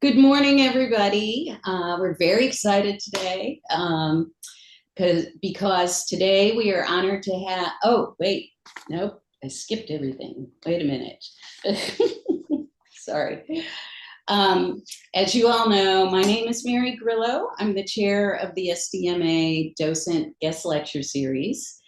Good morning, everybody. We're very excited today because today we are honored to have. Oh, wait, nope, I skipped everything. Wait a minute. Sorry. As you all know, my name is Mary Grillo. I'm the chair of the SDMA Docent Guest Lecture Series.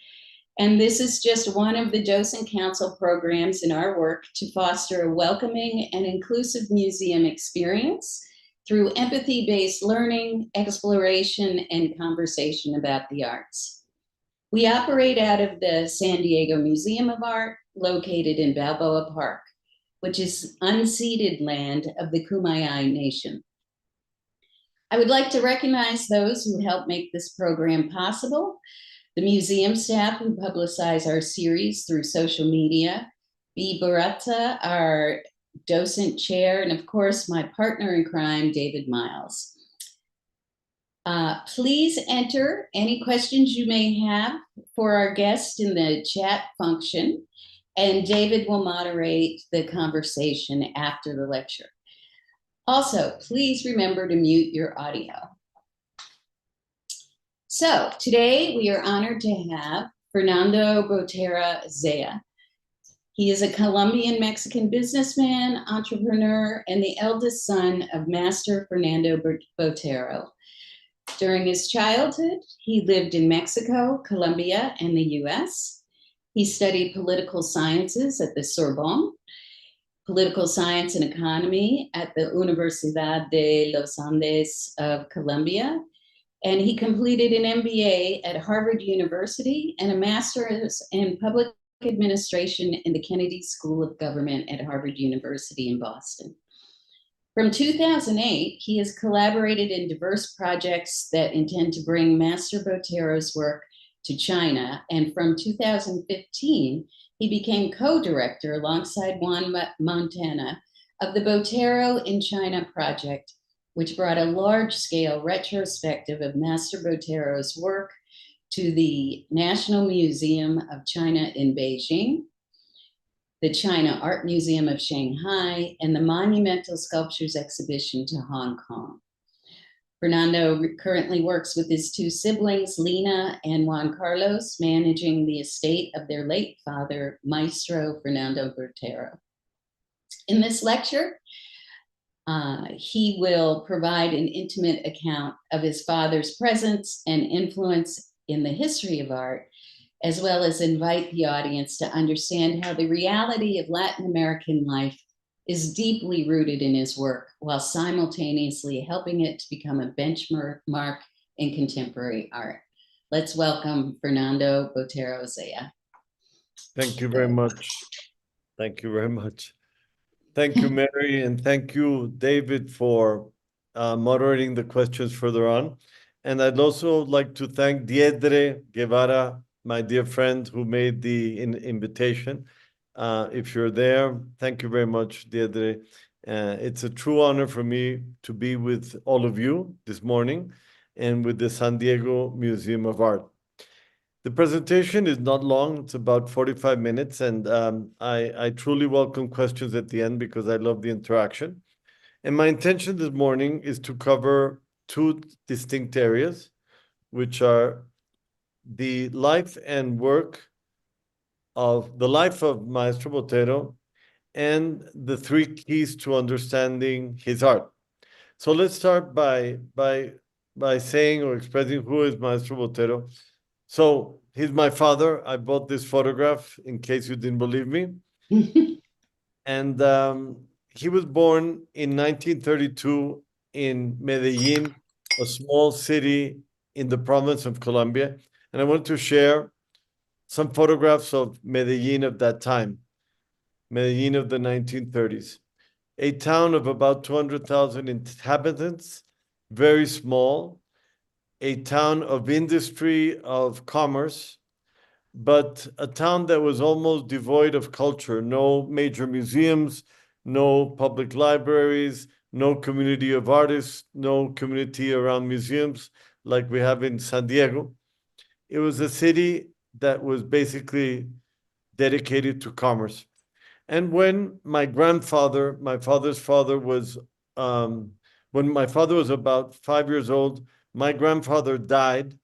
And this is just one of the docent council programs in our work to foster a welcoming and inclusive museum experience through empathy-based learning, exploration, and conversation about the arts. We operate out of the San Diego Museum of Art, located in Balboa Park, which is unceded land of the Kumeyaay Nation. I would like to recognize those who helped make this program possible: the museum staff who publicize our series through social media, B. Barata, our docent chair, and of course, my partner in crime, David Miles. Please enter any questions you may have for our guest in the chat function, and David will moderate the conversation after the lecture. Also, please remember to mute your audio. So today we are honored to have Fernando Botero Zea. He is a Colombian-Mexican businessman, entrepreneur, and the eldest son of Master Fernando Botero. During his childhood, he lived in Mexico, Colombia, and the US. He studied political sciences at the Sorbonne, political science and economy at the Universidad de los Andes of Colombia, and he completed an MBA at Harvard University and a master's in public administration in the Kennedy School of Government at Harvard University in Boston. From 2008, he has collaborated in diverse projects that intend to bring Master Botero's work to China, and from 2015, he became co-director alongside Juan Montana of the Botero in China project, which brought a large-scale retrospective of Master Botero's work to the National Museum of China in Beijing, the China Art Museum of Shanghai, and the Monumental Sculptures Exhibition to Hong Kong. Fernando currently works with his two siblings, Lina and Juan Carlos, managing the estate of their late father, Maestro Fernando Botero. In this lecture, he will provide an intimate account of his father's presence and influence in the history of art, as well as invite the audience to understand how the reality of Latin American life is deeply rooted in his work, while simultaneously helping it to become a benchmark in contemporary art. Let's welcome Fernando Botero Zea. Thank you very much. Thank you very much. Thank you, Mary, and thank you, David, for moderating the questions further on. And I'd also like to thank Diedre Guevara, my dear friend, who made the invitation. If you're there, thank you very much, Diedre. It's a true honor for me to be with all of you this morning and with the San Diego Museum of Art. The presentation is not long, it's about 45 minutes, and I truly welcome questions at the end because I love the interaction. And my intention this morning is to cover two distinct areas, which are the life and work of Maestro Botero and the three keys to understanding his art. So let's start by saying or expressing who is Maestro Botero. So he's my father. I bought this photograph in case you didn't believe me. And he was born in 1932 in Medellin, a small city in the province of Colombia. And I want to share some photographs of Medellin of that time, Medellin of the 1930s. A town of about 200,000 inhabitants, very small, a town of industry, of commerce, but a town that was almost devoid of culture. No major museums, no public libraries, no community of artists, no community around museums like we have in San Diego. It was a city that was basically dedicated to commerce. And when my father's father was when my father was about 5 years old, my grandfather died.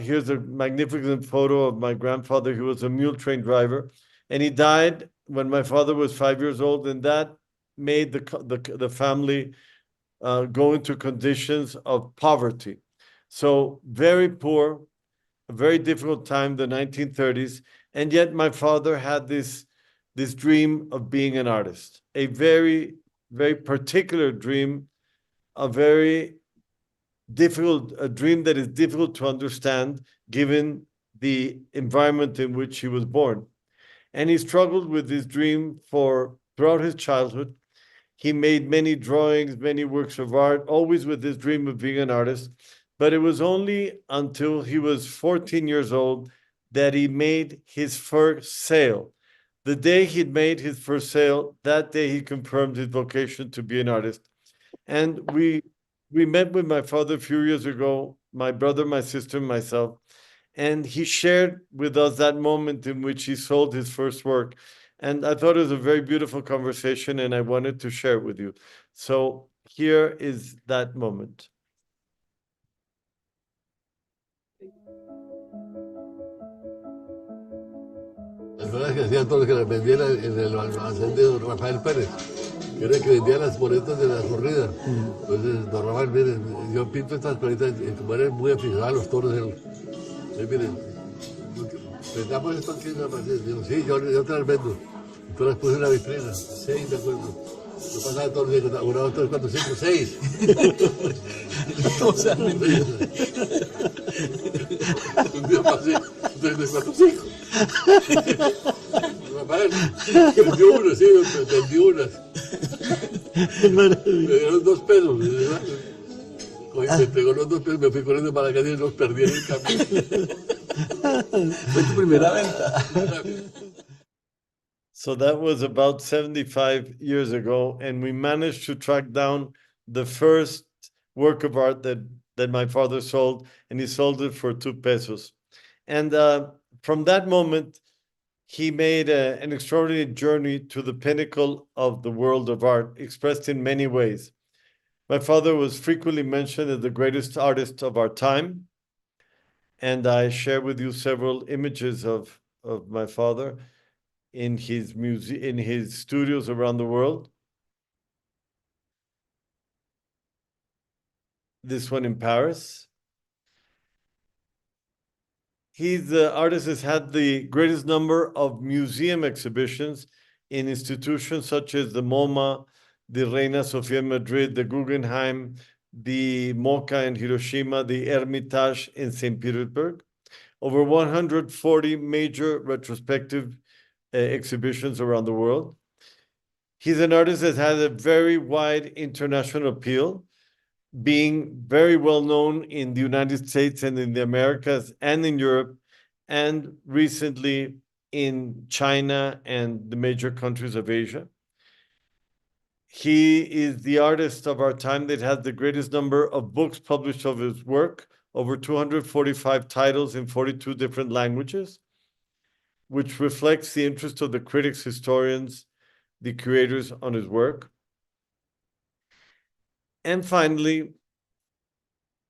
Here's a magnificent photo of my grandfather. He was a mule train driver, and he died when my father was 5 years old, and that made the family go into conditions of poverty. So very poor, a very difficult time, the 1930s, and yet my father had this dream of being an artist, a very, very particular dream, a very difficult, a dream that is difficult to understand given the environment in which he was born. And he struggled with this dream throughout his childhood. He made many drawings, many works of art, always with this dream of being an artist. But it was only until he was 14 years old that he made his first sale. The day he'd made his first sale, that day he confirmed his vocation to be an artist. And we met with my father a few years ago, my brother, my sister, and myself, and he shared with us that moment in which he sold his first work. And I thought it was a very beautiful conversation, and I wanted to share it with you. So here is that moment. Las personas que hacían todo lo que las vendían en el almacén de don Rafael Pérez, que era el que vendía las boletas de la corrida. Entonces, don Rafael, miren, yo pinto estas cositas, y como eres muy aficionado a los toros, miren, vendamos esto aquí en la almacén. Digo, sí, yo te las vendo. Entonces las puse en la vitrina, 6 de acuerdo. Yo pasaba todos los días, 1, 2, 3, 4, 5, 6. Un día pasé, 3, 4, 5. Rafael, vendió unas, sí, vendí unas. Me dieron 2 pesos. Me entregó los 2 pesos, me fui corriendo para la calle y los perdí en el camino. Fue tu primera venta. So that was about 75 years ago, and we managed to track down the first work of art that my father sold, and he sold it for 2 pesos. And from that moment, he made an extraordinary journey to the pinnacle of the world of art, expressed in many ways. My father was frequently mentioned as the greatest artist of our time, and I share with you several images of my father in his studios around the world. This one in Paris. He's the artist has had the greatest number of museum exhibitions in institutions such as the MoMA, the Reina Sofía in Madrid, the Guggenheim, the MoCA in Hiroshima, the Hermitage in St. Petersburg. Over 140 major retrospective exhibitions around the world. He's an artist that has a very wide international appeal, being very well known in the United States and in the Americas and in Europe, and recently in China and the major countries of Asia. He is the artist of our time that has the greatest number of books published of his work, over 245 titles in 42 different languages, which reflects the interest of the critics, historians, the curators on his work. And finally,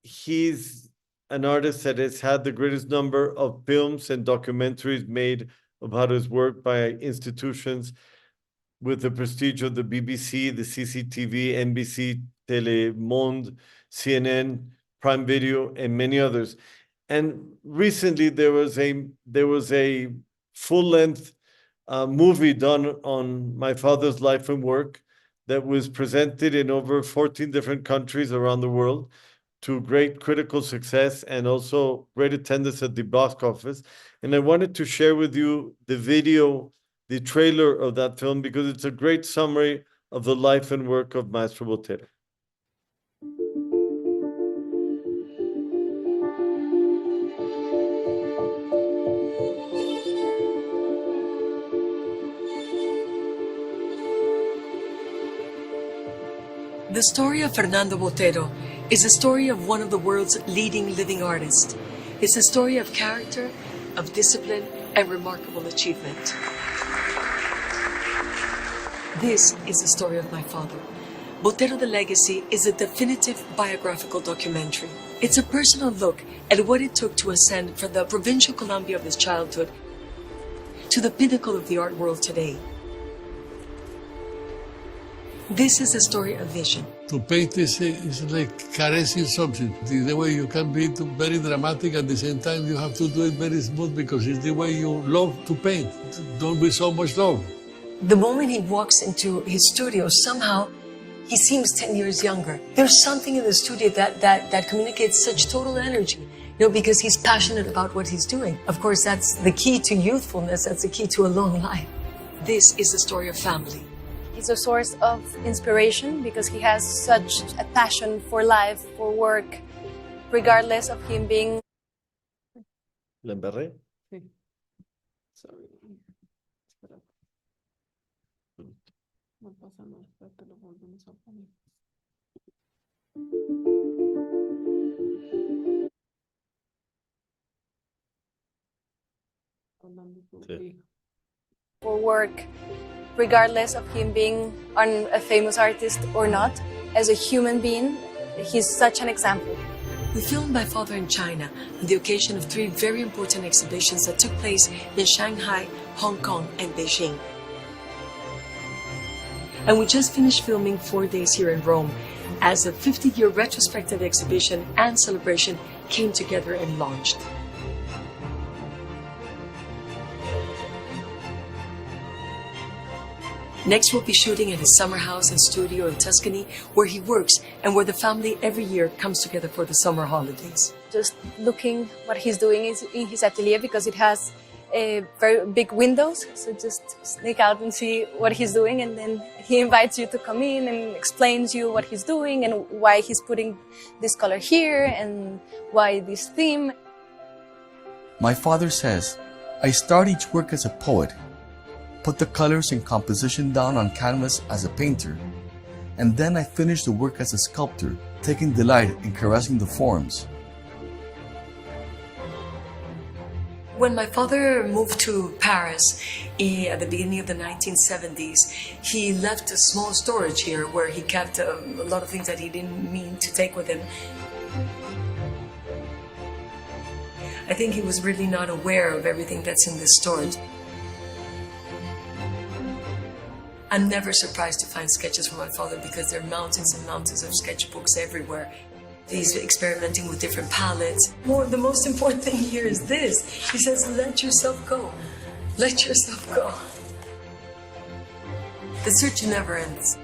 he's an artist that has had the greatest number of films and documentaries made about his work by institutions with the prestige of the BBC, the CCTV, NBC, Telemonde, CNN, Prime Video, and many others. And recently there was a full-length movie done on my father's life and work that was presented in over 14 different countries around the world to great critical success and also great attendance at the box office. And I wanted to share with you the video, the trailer of that film, because it's a great summary of the life and work of Maestro Botero. The story of Fernando Botero is a story of one of the world's leading living artists. It's a story of character, of discipline, and remarkable achievement. This is the story of my father. Botero the Legacy is a definitive biographical documentary. It's a personal look at what it took to ascend from the provincial Colombia of his childhood to the pinnacle of the art world today. This is a story of vision. To paint is like caressing something. The way you can be very dramatic at the same time, you have to do it very smooth because it's the way you love to paint. Don't be so much love. The moment he walks into his studio, somehow he seems 10 years younger. There's something in the studio that communicates such total energy, because he's passionate about what he's doing. Of course, that's the key to youthfulness. That's the key to a long life. This is the story of family. He's a source of inspiration because he has such a passion for life, for work, regardless of him being... ¿La embarré? Sí. Sorry. Espera. No pasa nada, espérate, lo volvemos a poner. Sí. for work, regardless of him being a famous artist or not. As a human being, he's such an example. We filmed my father in China on the occasion of 3 very important exhibitions that took place in Shanghai, Hong Kong, and Beijing. And we just finished filming 4 days here in Rome as a 50-year retrospective exhibition and celebration came together and launched. Next, we'll be shooting at his summer house and studio in Tuscany, where he works and where the family every year comes together for the summer holidays. Just looking what he's doing is in his atelier because it has very big windows. So just sneak out and see what he's doing, and then he invites you to come in and explains you what he's doing and why he's putting this color here and why this theme. My father says, I start each work as a poet, put the colors and composition down on canvas as a painter, and then I finish the work as a sculptor, taking delight in caressing the forms. When my father moved to Paris at the beginning of the 1970s, he left a small storage here where he kept a lot of things that he didn't mean to take with him. I think he was really not aware of everything that's in this storage. I'm never surprised to find sketches from my father because there are mountains and mountains of sketchbooks everywhere. He's experimenting with different palettes. The most important thing here is this. He says, let yourself go. Let yourself go. The search never ends.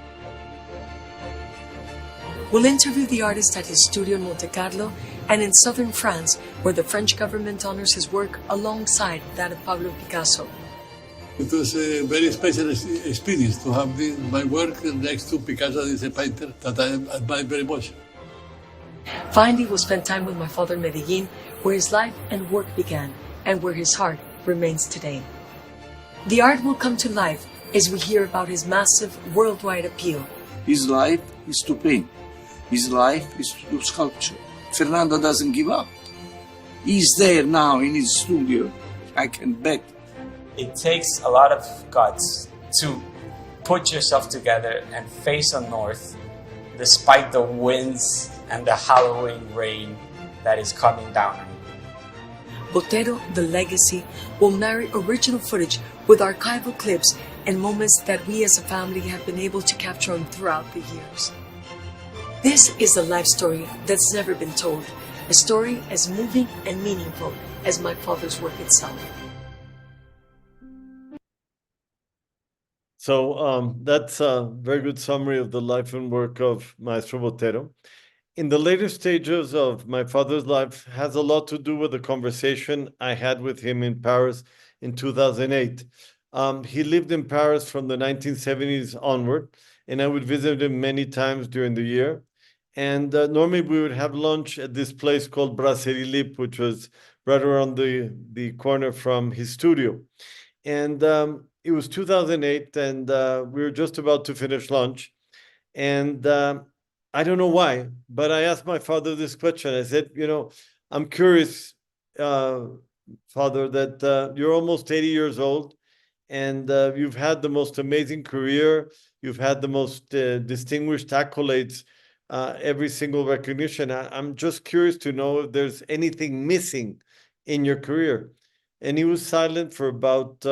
We'll interview the artist at his studio in Monte Carlo and in southern France, where the French government honors his work alongside that of Pablo Picasso. It was a very special experience to have my work next to Picasso, is a painter that I admire very much. Finally, we'll spend time with my father in Medellin, where his life and work began, and where his heart remains today. The art will come to life as we hear about his massive worldwide appeal. His life is to paint. His life is to do sculpture. Fernando doesn't give up. He's there now in his studio. I can bet. It takes a lot of guts to put yourself together and face on north despite the winds and the hallowing rain that is coming down. Botero, the legacy, will marry original footage with archival clips and moments that we as a family have been able to capture on throughout the years. This is a life story that's never been told, a story as moving and meaningful as my father's work itself. So that's a very good summary of the life and work of Maestro Botero. In the later stages of my father's life has a lot to do with the conversation I had with him in Paris in 2008. He lived in Paris from the 1970s onward, and I would visit him many times during the year. And normally we would have lunch at this place called Brasserie Lip, which was right around the corner from his studio. And it was 2008, and we were just about to finish lunch. And I don't know why, but I asked my father this question. I said, I'm curious, Father, that you're almost 80 years old, and you've had the most amazing career. You've had the most distinguished accolades, every single recognition. I'm just curious to know if there's anything missing in your career. And he was silent for about 2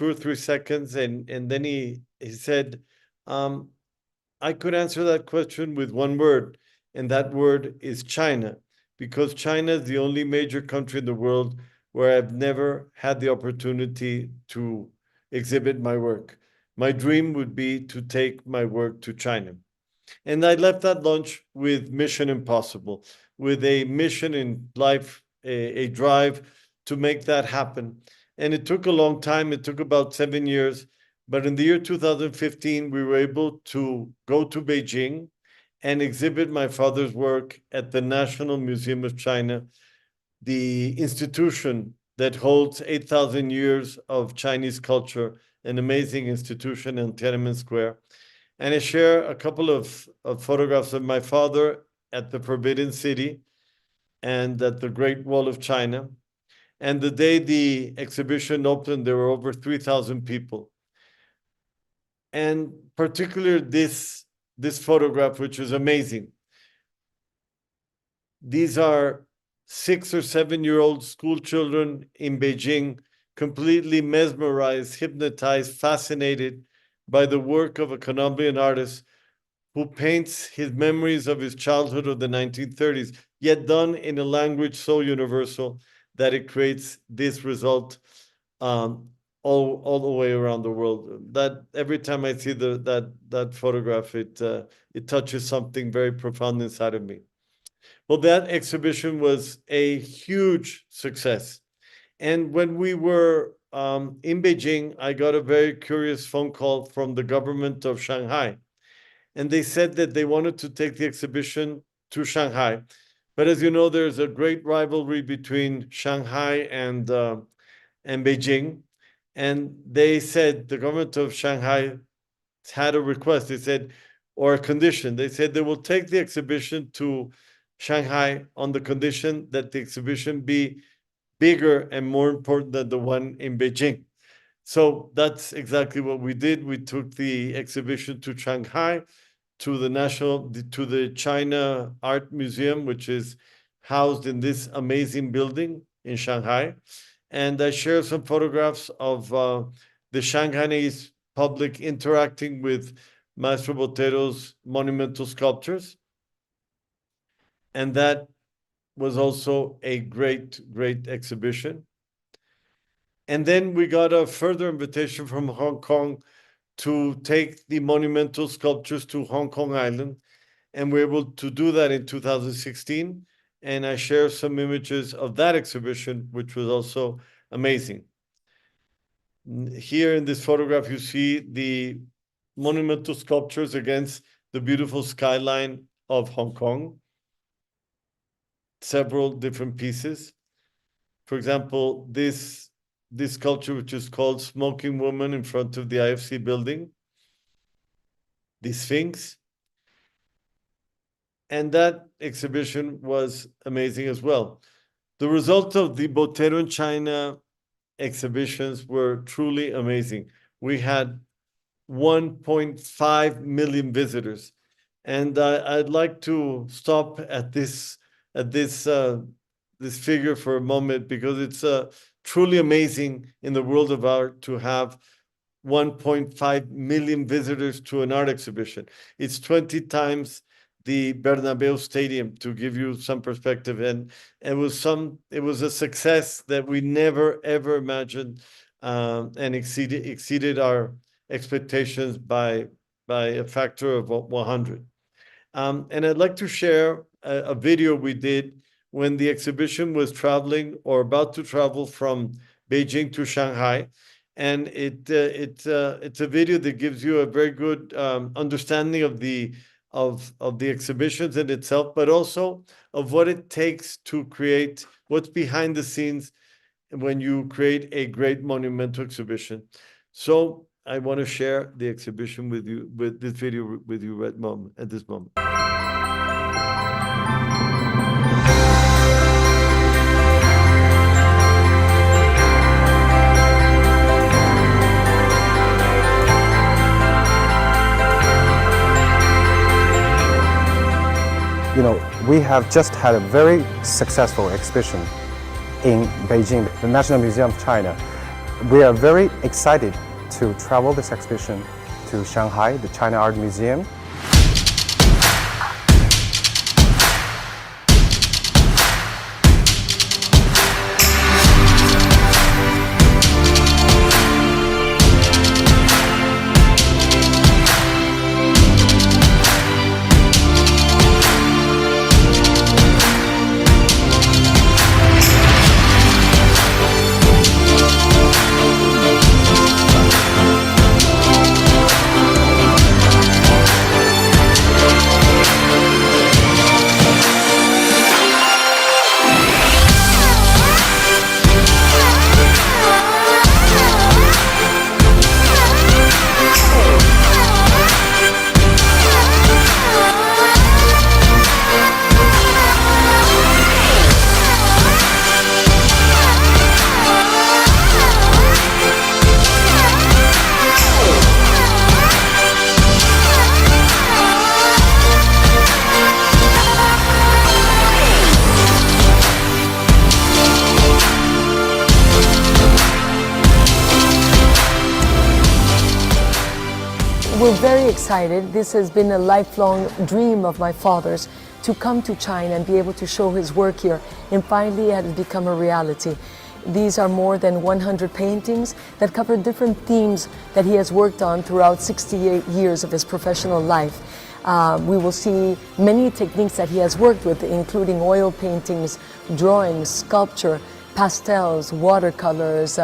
or 3 seconds, and then he said, I could answer that question with one word, and that word is China, because China is the only major country in the world where I've never had the opportunity to exhibit my work. My dream would be to take my work to China. And I left that lunch with Mission Impossible, with a mission in life, a drive to make that happen. And it took a long time. It took about 7 years. But in the year 2015, we were able to go to Beijing and exhibit my father's work at the National Museum of China, the institution that holds 8,000 years of Chinese culture, an amazing institution in Tiananmen Square. And I share a couple of photographs of my father at the Forbidden City and at the Great Wall of China. And the day the exhibition opened, there were over 3,000 people. And particularly this photograph, which is amazing. These are 6 or 7-year-old school children in Beijing, completely mesmerized, hypnotized, fascinated by the work of a Colombian artist who paints his memories of his childhood of the 1930s, yet done in a language so universal that it creates this result all the way around the world. That every time I see that photograph, it touches something very profound inside of me. Well, that exhibition was a huge success. And when we were in Beijing, I got a very curious phone call from the government of Shanghai. And they said that they wanted to take the exhibition to Shanghai. But as you know, there's a great rivalry between Shanghai and Beijing. And they said, the government of Shanghai had a request. They said, or a condition. They said they will take the exhibition to Shanghai on the condition that the exhibition be bigger and more important than the one in Beijing. So that's exactly what we did. We took the exhibition to Shanghai, to the China Art Museum, which is housed in this amazing building in Shanghai. And I share some photographs of the Shanghainese public interacting with Maestro Botero's monumental sculptures. And that was also a great, great exhibition. And then we got a further invitation from Hong Kong to take the monumental sculptures to Hong Kong Island. And we were able to do that in 2016. And I share some images of that exhibition, which was also amazing. Here in this photograph, you see the monumental sculptures against the beautiful skyline of Hong Kong. Several different pieces. For example, this sculpture, which is called Smoking Woman in front of the IFC building, the Sphinx. And that exhibition was amazing as well. The result of the Botero in China exhibitions were truly amazing. We had 1.5 million visitors. And I'd like to stop at this figure for a moment, because it's truly amazing in the world of art to have 1.5 million visitors to an art exhibition. It's 20 times the Bernabeu Stadium, to give you some perspective. And it was a success that we never, ever imagined, and exceeded our expectations by a factor of 100. And I'd like to share a video we did when the exhibition was traveling or about to travel from Beijing to Shanghai. And it's a video that gives you a very good understanding of the exhibitions in itself, but also of what it takes to create, what's behind the scenes when you create a great monumental exhibition. So I want to share the exhibition with you, with this video with you at this moment. We have just had a very successful exhibition in Beijing, the National Museum of China. We are very excited to travel this exhibition to Shanghai, the China Art Museum. We're very excited. This has been a lifelong dream of my father's, to come to China and be able to show his work here, and finally it has become a reality. These are more than 100 paintings that cover different themes that he has worked on throughout 68 years of his professional life. We will see many techniques that he has worked with, including oil paintings, drawings, sculpture, pastels, watercolors,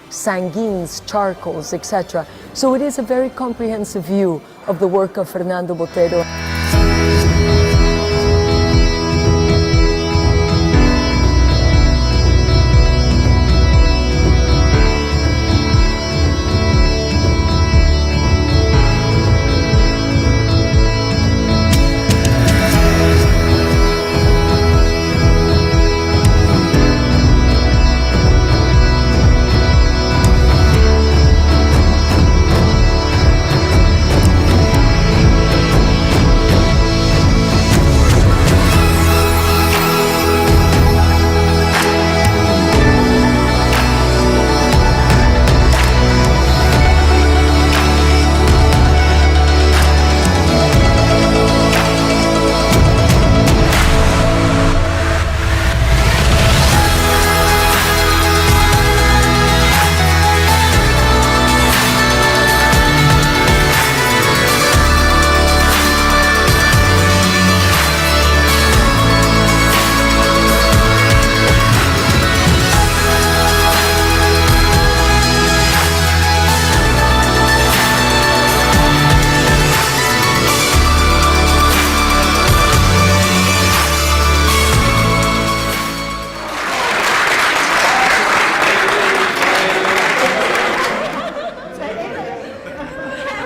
sanguines, charcoals, etc. So it is a very comprehensive view of the work of Fernando Botero.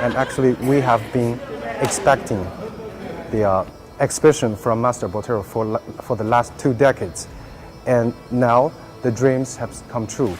And actually, we have been expecting the exhibition from Master Botero for the last 2 decades. And now the dreams have come true.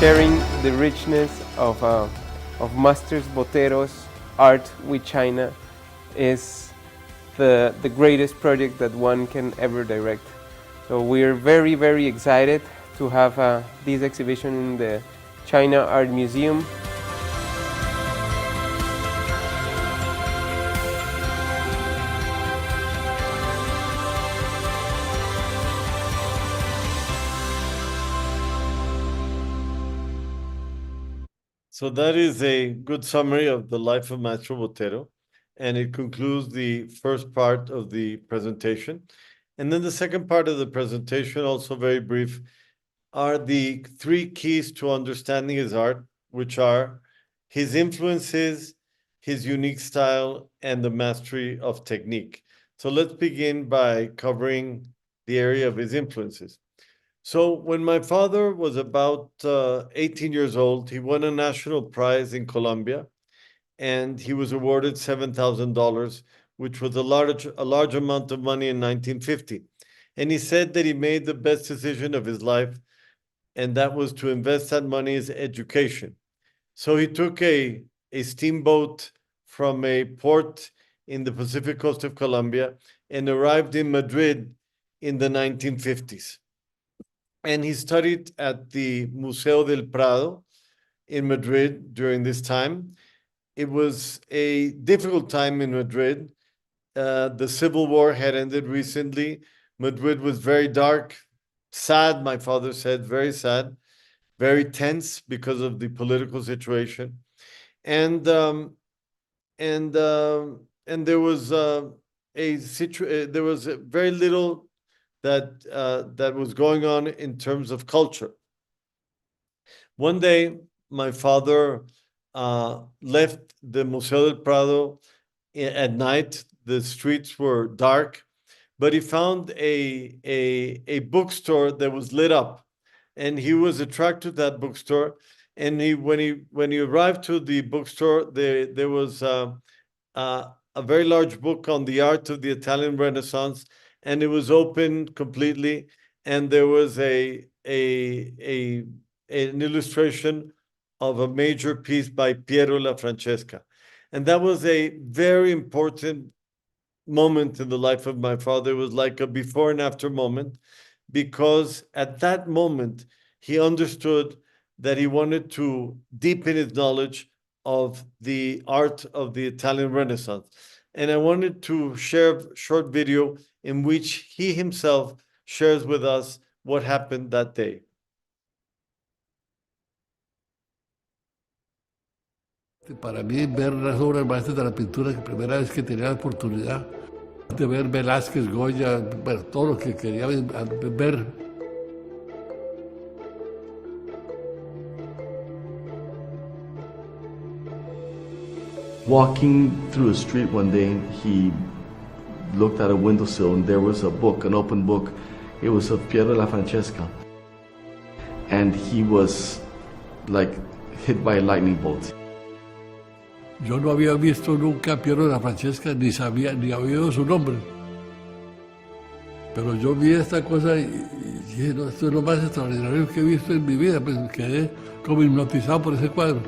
Sharing the richness of Master Botero's art with China is the greatest project that one can ever direct. So we're very, very excited to have this exhibition in the China Art Museum. So that is a good summary of the life of Maestro Botero, and it concludes the first part of the presentation. And then the second part of the presentation, also very brief, are the 3 keys to understanding his art, which are his influences, his unique style, and the mastery of technique. So let's begin by covering the area of his influences. So when my father was about 18 years old, he won a national prize in Colombia, and he was awarded $7,000, which was a large amount of money in 1950. And he said that he made the best decision of his life, and that was to invest that money in education. So he took a steamboat from a port in the Pacific coast of Colombia and arrived in Madrid in the 1950s. And he studied at the Museo del Prado in Madrid during this time. It was a difficult time in Madrid. The Civil War had ended recently. Madrid was very dark, sad, my father said, very sad, very tense because of the political situation. And there was there was very little that was going on in terms of culture. One day, my father left the Museo del Prado at night. The streets were dark, but he found a bookstore that was lit up, and he was attracted to that bookstore. And when he arrived to the bookstore, there was a very large book on the art of the Italian Renaissance, and it was open completely, and there was an illustration of a major piece by Piero La Francesca. And that was a very important moment in the life of my father. It was like a before and after moment, because at that moment, he understood that he wanted to deepen his knowledge of the art of the Italian Renaissance. And I wanted to share a short video in which he himself shares with us what happened that day. Para mí, ver las obras maestras de la pintura, que primera vez que tenía la oportunidad de ver Velázquez, Goya, bueno, todo lo que quería ver. Walking through a street one day, he looked at a windowsill and there was a book, an open book. It was of Piero La Francesca. And he was like hit by a lightning bolt. Yo no había visto nunca a Piero La Francesca, ni sabía, ni había oído su nombre. Pero yo vi esta cosa y dije, no, esto es lo más extraordinario que he visto en mi vida. Pues quedé como hipnotizado por ese cuadro.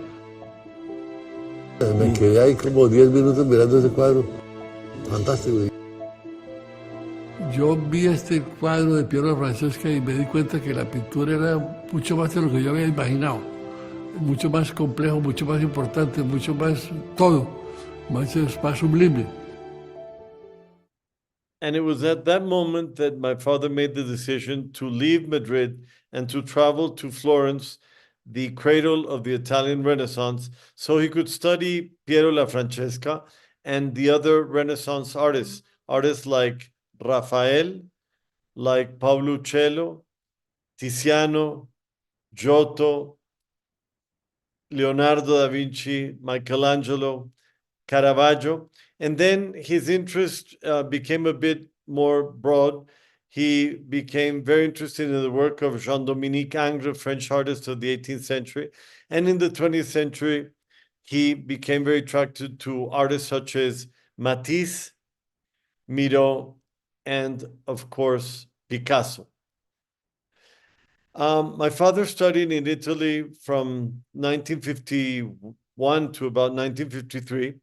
Me quedé ahí como 10 minutos mirando ese cuadro. Fantástico. Yo vi este cuadro de Piero La Francesca y me di cuenta que la pintura era mucho más de lo que yo había imaginado. Mucho más complejo, mucho más importante, mucho más todo, más sublime. And it was at that moment that my father made the decision to leave Madrid and to travel to Florence, the cradle of the Italian Renaissance, so he could study Piero La Francesca and the other Renaissance artists like Raphael, like Pablo Uccello, Tiziano, Giotto, Leonardo da Vinci, Michelangelo, Caravaggio. And then his interest became a bit more broad. He became very interested in the work of Jean-Dominique Ingres, a French artist of the 18th century. And in the 20th century, he became very attracted to artists such as Matisse, Miro, and of course, Picasso. My father studied in Italy from 1951 to about 1953.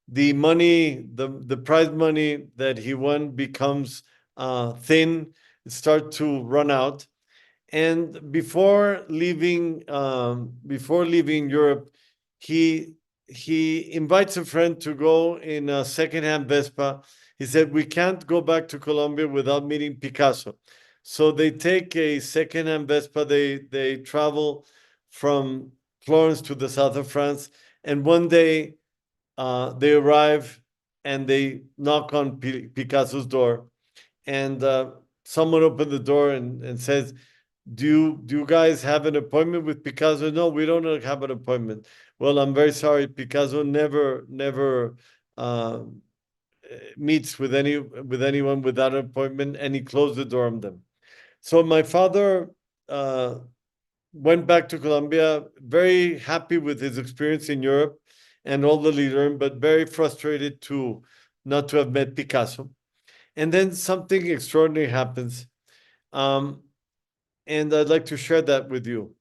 The money, the prize money that he won becomes thin, it starts to run out. And before leaving Europe, he invites a friend to go in a secondhand Vespa. He said, we can't go back to Colombia without meeting Picasso. So they take a secondhand Vespa, they travel from Florence to the south of France, and one day they arrive and they knock on Picasso's door, and someone opened the door and says, do you guys have an appointment with Picasso? No, we don't have an appointment. Well, I'm very sorry, Picasso never meets with anyone without an appointment, and he closed the door on them. So my father went back to Colombia, very happy with his experience in Europe and all that he learned, but very frustrated not to have met Picasso. And then something extraordinary happens. And I'd like to share that with you.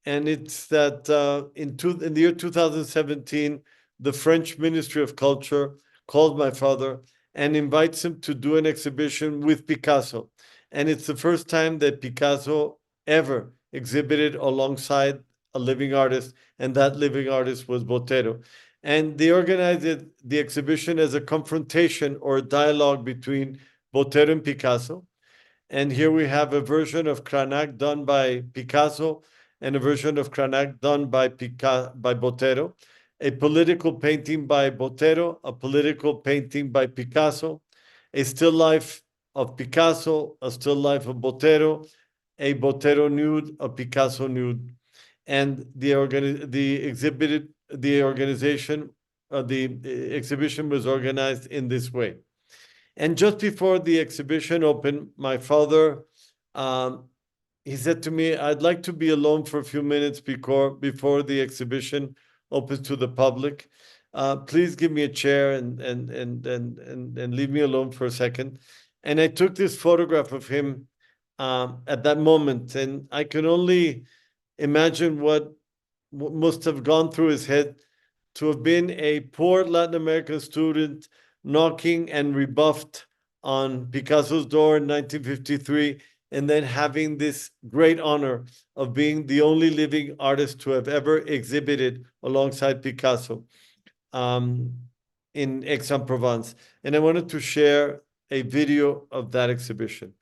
And it's that in the year 2017, the French Ministry of Culture called my father and invites him to do an exhibition with Picasso. And it's the first time that Picasso ever exhibited alongside a living artist, and that living artist was Botero. And they organized the exhibition as a confrontation or a dialogue between Botero and Picasso. And here we have a version of Cranach done by Picasso and a version of Cranach done by Botero, a political painting by Botero, a political painting by Picasso, a still life of Picasso, a still life of Botero, a Botero nude, a Picasso nude. And the exhibition was organized in this way. And just before the exhibition opened, my father, he said to me, I'd like to be alone for a few minutes before the exhibition opens to the public. Please give me a chair and leave me alone for a second. And I took this photograph of him at that moment, and I can only imagine what must have gone through his head to have been a poor Latin American student knocking and rebuffed on Picasso's door in 1953, and then having this great honor of being the only living artist to have ever exhibited alongside Picasso in Aix-en-Provence. And I wanted to share a video of that exhibition.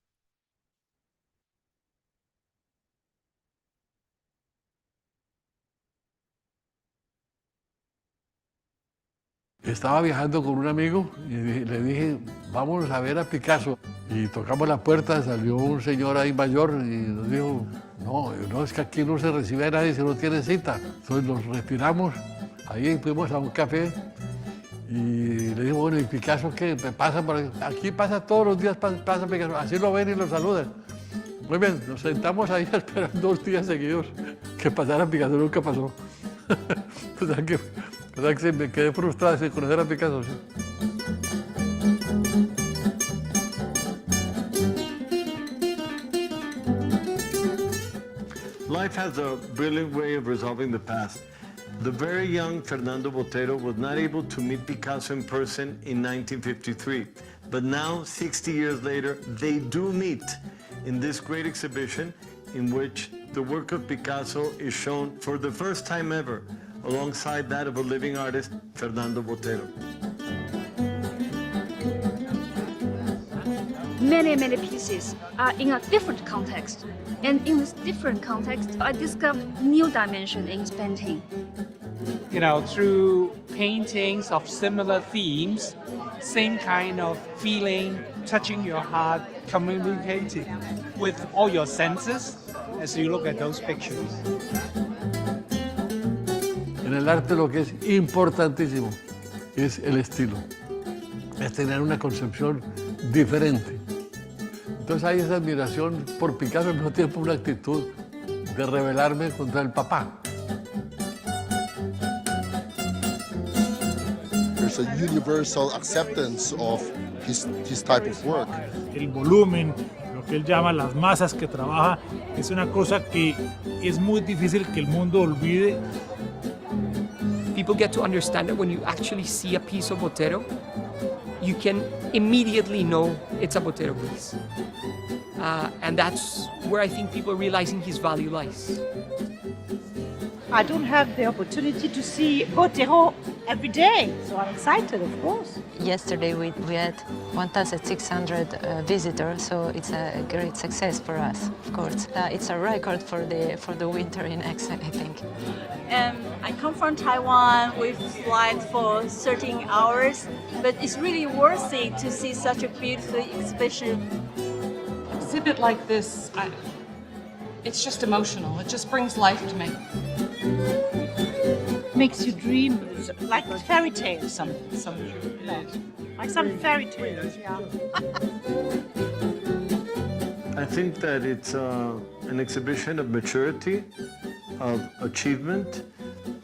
Estaba viajando con un amigo y le dije, vámonos a ver a Picasso. Y tocamos la puerta, salió un señor ahí mayor y nos dijo, no, es que aquí no se recibe a nadie si no tiene cita. Entonces nos retiramos, ahí fuimos a un café y le digo, bueno, ¿y Picasso qué? ¿Pasa por aquí? Aquí pasa todos los días, pasa Picasso. Así lo ven y lo saludan. Muy bien, nos sentamos ahí a esperar 2 días seguidos que pasara Picasso, nunca pasó. O sea que me quedé frustrado sin conocer a Picasso. ¿Sí? Life has a brilliant way of resolving the past. The very young Fernando Botero was not able to meet Picasso in person in 1953, but now, 60 years later, they do meet in this great exhibition in which the work of Picasso is shown for the first time ever alongside that of a living artist, Fernando Botero. Many pieces are in a different context. And in this different context, I discovered new dimension in his painting. You know, through paintings of similar themes, same kind of feeling, touching your heart, communicating with all your senses as you look at those pictures. En el arte lo que es importantísimo es el estilo, es tener una concepción diferente. Entonces hay esa admiración por Picasso, al mismo tiempo una actitud de rebelarme contra el papá. There's a universal acceptance of his type of work. El volumen, lo que él llama las masas que trabaja, es una cosa que es muy difícil que el mundo olvide. People get to understand that when you actually see a piece of Botero, you can immediately know it's a Botero piece. And that's where I think people are realizing his value lies. I don't have the opportunity to see Botero every day, so I'm excited, of course. Yesterday we had 1,600 visitors, so it's a great success for us, of course. It's a record for the winter in Aix, I think. I come from Taiwan. We've flight for 13 hours, but it's really worth it to see such a beautiful exhibition. Exhibit like this, it's just emotional. It just brings life to me. Makes you dream, like fairy tales, like some fairy tales, yeah. I think that it's an exhibition of maturity, of achievement,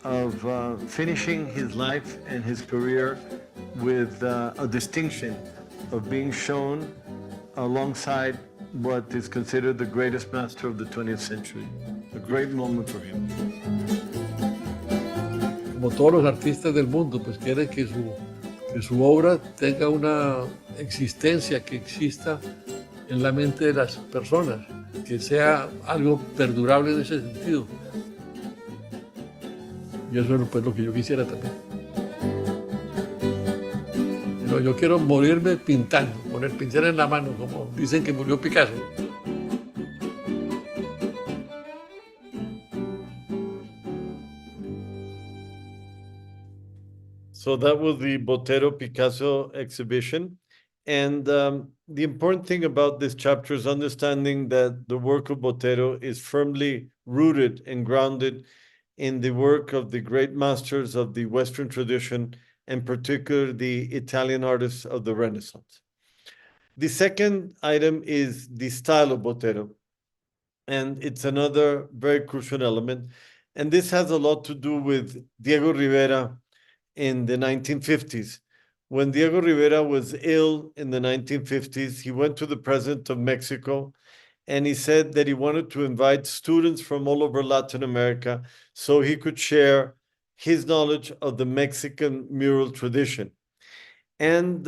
of finishing his life and his career with a distinction of being shown alongside what is considered the greatest master of the 20th century. A great moment for him. Como todos los artistas del mundo, pues quieren que su obra tenga una existencia, que exista en la mente de las personas, que sea algo perdurable en ese sentido. Y eso es pues, lo que yo quisiera también. Pero yo quiero morirme pintando, con el pincel en la mano, como dicen que murió Picasso. So that was the Botero Picasso exhibition. And the important thing about this chapter is understanding that the work of Botero is firmly rooted and grounded in the work of the great masters of the Western tradition, and particularly the Italian artists of the Renaissance. The second item is the style of Botero. And it's another very crucial element. And this has a lot to do with Diego Rivera in the 1950s. When Diego Rivera was ill in the 1950s, he went to the president of Mexico and he said that he wanted to invite students from all over Latin America so he could share his knowledge of the Mexican mural tradition. And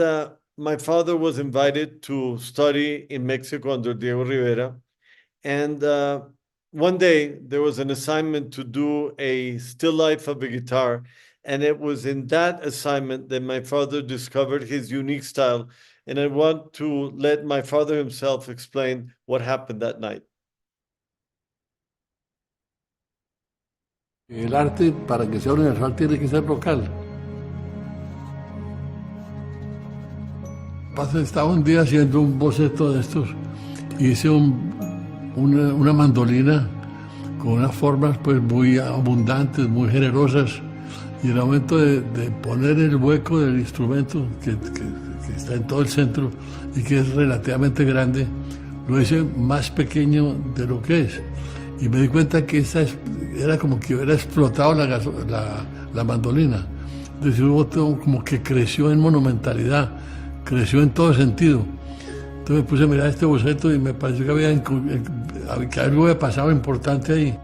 my father was invited to study in Mexico under Diego Rivera. And one day there was an assignment to do a still life of a guitar. And it was in that assignment that my father discovered his unique style. And I want to let my father himself explain what happened that night. El arte, para que sea universal, tiene que ser local. Estaba un día haciendo un boceto de estos y hice una mandolina con unas formas pues muy abundantes, muy generosas. Y el momento de poner el hueco del instrumento que está en todo el centro y que es relativamente grande, lo hice más pequeño de lo que es. Y me di cuenta que era como que hubiera explotado la mandolina. Entonces hubo todo como que creció en monumentalidad, creció en todo sentido. Entonces me puse a mirar este boceto y me pareció que algo había pasado importante ahí.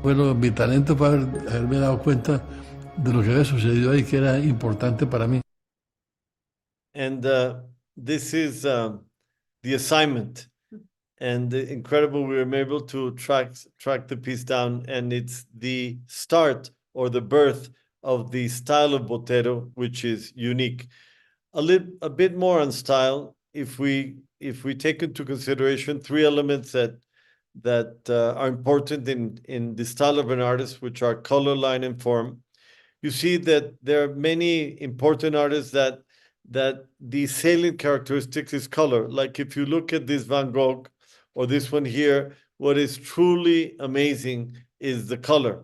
Bueno, mi talento fue haberme dado cuenta de lo que había sucedido ahí, que era importante para mí. And this is the assignment. And incredible, we were able to track the piece down, and it's the start or the birth of the style of Botero, which is unique. A bit more on style, if we take into consideration three elements that are important in the style of an artist, which are color, line, and form. You see that there are many important artists that the salient characteristics is color. Like if you look at this Van Gogh or this one here, what is truly amazing is the color.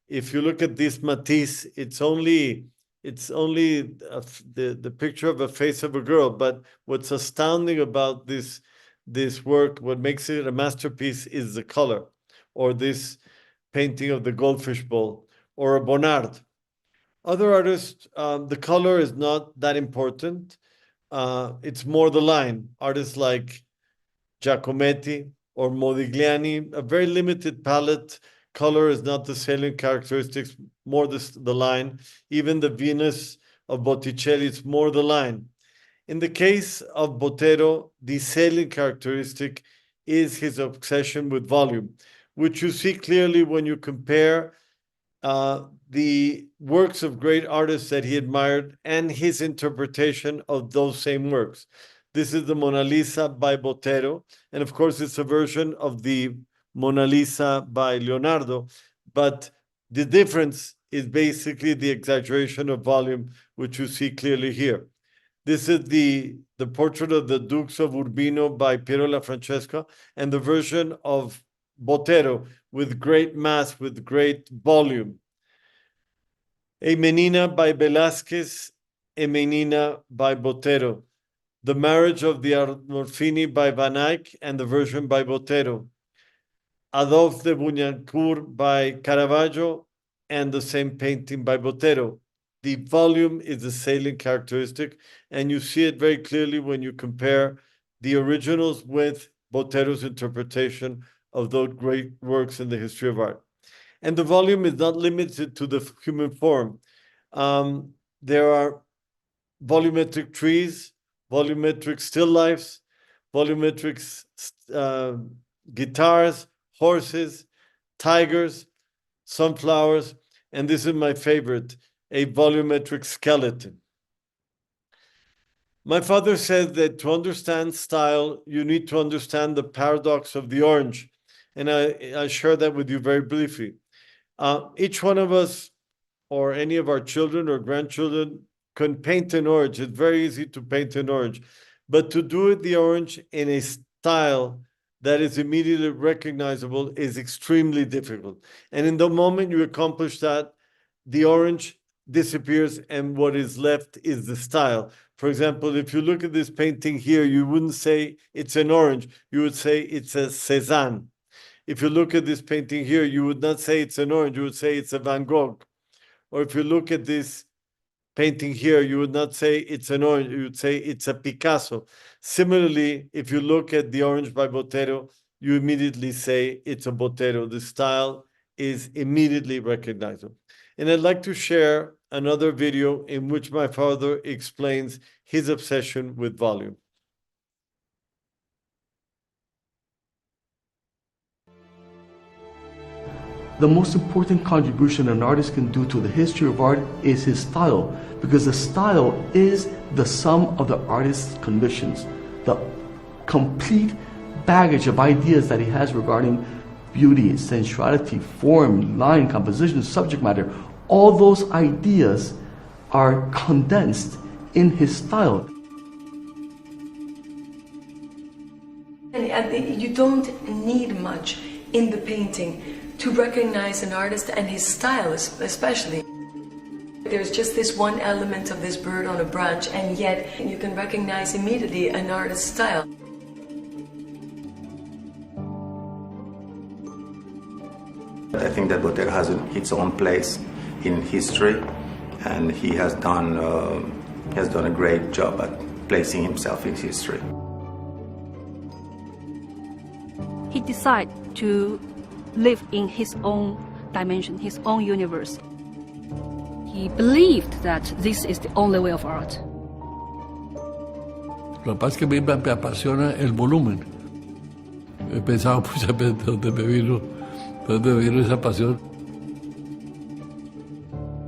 If you look at this Matisse, it's only the picture of a face of a girl, but what's astounding about this work, what makes it a masterpiece, is the color, or this painting of the goldfish bowl, or a Bonnard. Other artists, the color is not that important. It's more the line. Artists like Giacometti or Modigliani, a very limited palette. Color is not the salient characteristics, more the line. Even the Venus of Botticelli, it's more the line. In the case of Botero, the salient characteristic is his obsession with volume, which you see clearly when you compare the works of great artists that he admired and his interpretation of those same works. This is the Mona Lisa by Botero, and of course it's a version of the Mona Lisa by Leonardo, but the difference is basically the exaggeration of volume, which you see clearly here. This is the portrait of the Dukes of Urbino by Piero La Francesca, and the version of Botero with great mass, with great volume. A Menina by Velázquez Emenina by Botero, The Marriage of the Arnolfini by Van Eyck and the version by Botero, Adolphe de Bougnancourt by Caravaggio, and the same painting by Botero. The volume is a salient characteristic, and you see it very clearly when you compare the originals with Botero's interpretation of those great works in the history of art. And the volume is not limited to the human form. There are volumetric trees, volumetric still lifes, volumetric guitars, horses, tigers, sunflowers, and this is my favorite, a volumetric skeleton. My father said that to understand style, you need to understand the paradox of the orange, and I share that with you very briefly. Each one of us, or any of our children or grandchildren, can paint an orange. It's very easy to paint an orange, but to do the orange in a style that is immediately recognizable is extremely difficult. And in the moment you accomplish that, the orange disappears and what is left is the style. For example, if you look at this painting here, you wouldn't say it's an orange, you would say it's a Cézanne. If you look at this painting here, you would not say it's an orange, you would say it's a Van Gogh. Or if you look at this painting here, you would not say it's an orange, you would say it's a Picasso. Similarly, if you look at the orange by Botero, you immediately say it's a Botero. The style is immediately recognizable. And I'd like to share another video in which my father explains his obsession with volume. The most important contribution an artist can do to the history of art is his style, because the style is the sum of the artist's convictions, the complete baggage of ideas that he has regarding beauty, sensuality, form, line, composition, subject matter. All those ideas are condensed in his style. And you don't need much in the painting to recognize an artist and his style especially. There's just this one element of this bird on a branch, and yet you can recognize immediately an artist's style. I think that Botero has its own place in history, and he has done a great job at placing himself in history. He decided to live in his own dimension, his own universe. He believed that this is the only way of art. Lo que pasa es que a mí me apasiona el volumen. He pensado muchas veces de dónde me vino esa pasión.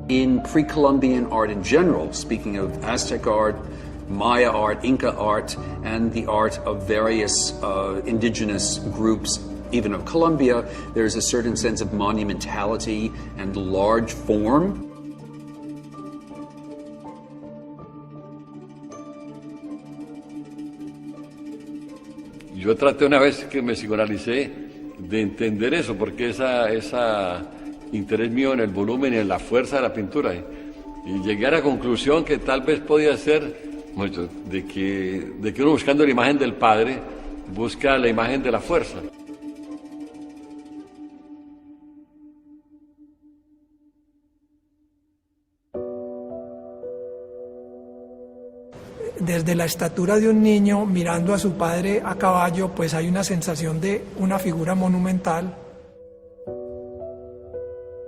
In pre-Columbian art in general, speaking of Aztec art, Maya art, Inca art, and the art of various indigenous groups, even of Colombia, there's a certain sense of monumentality and large form. Yo traté una vez que me psicoanalicé de entender eso, porque esa interés mío en el volumen y en la fuerza de la pintura, y llegué a la conclusión que tal vez podía ser mucho, de que uno buscando la imagen del Padre busca la imagen de la fuerza. Desde la estatura de un niño mirando a su padre a caballo, pues hay una sensación de una figura monumental.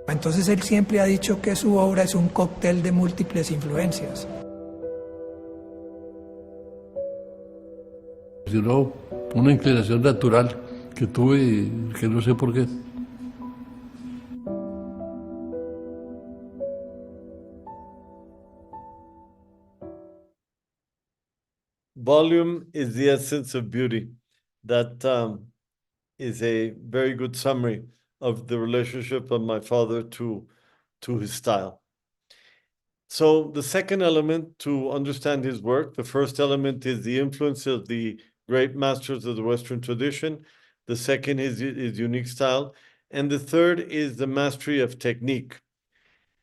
Entonces él siempre ha dicho que su obra es un cóctel de múltiples influencias. Sino una inclinación natural que tuve y que no sé por qué. Volume is the essence of beauty. That is a very good summary of the relationship of my father to his style. So the second element to understand his work, the first element is the influence of the great masters of the Western tradition. The second is his unique style. And the third is the mastery of technique.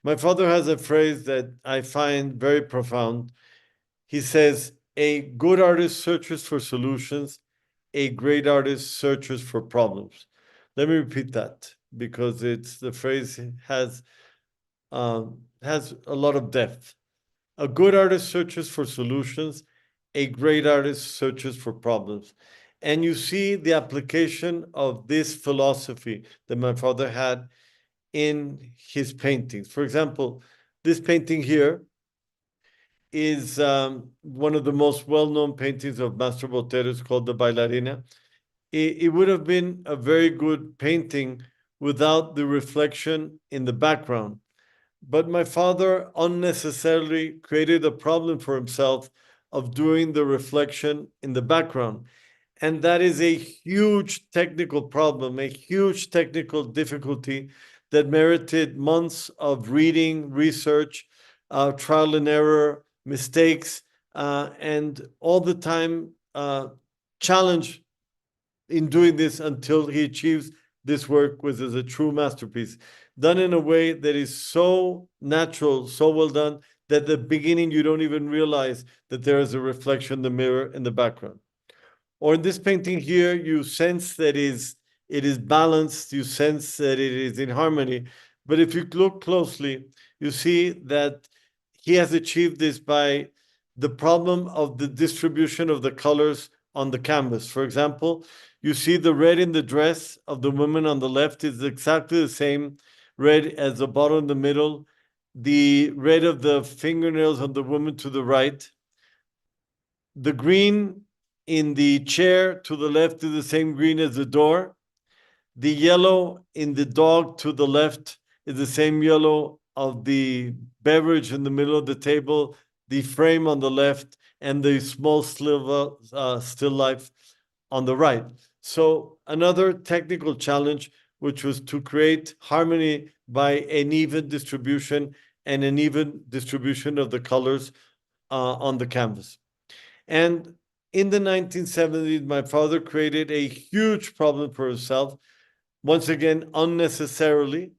My father has a phrase that I find very profound. He says, a good artist searches for solutions, a great artist searches for problems. Let me repeat that because the phrase has a lot of depth. A good artist searches for solutions, a great artist searches for problems. And you see the application of this philosophy that my father had in his paintings. For example, this painting here is one of the most well-known paintings of Maestro Botero. It's called The Bailarina. It would have been a very good painting without the reflection in the background. But my father unnecessarily created a problem for himself of doing the reflection in the background. And that is a huge technical problem, a huge technical difficulty that merited months of reading, research, trial and error, mistakes, and all the time challenge in doing this until he achieves this work, which is a true masterpiece, done in a way that is so natural, so well done, that at the beginning you don't even realize that there is a reflection in the mirror in the background. Or in this painting here, you sense that it is balanced, you sense that it is in harmony. But if you look closely, you see that he has achieved this by the problem of the distribution of the colors on the canvas. For example, you see the red in the dress of the woman on the left is exactly the same red as the bottle in the middle, the red of the fingernails of the woman to the right. The green in the chair to the left is the same green as the door. The yellow in the dog to the left is the same yellow of the beverage in the middle of the table, the frame on the left, and the small sliver, still life on the right. So another technical challenge, which was to create harmony by an even distribution and an even distribution of the colors on the canvas. And in the 1970s, my father created a huge problem for himself, once again, unnecessarily,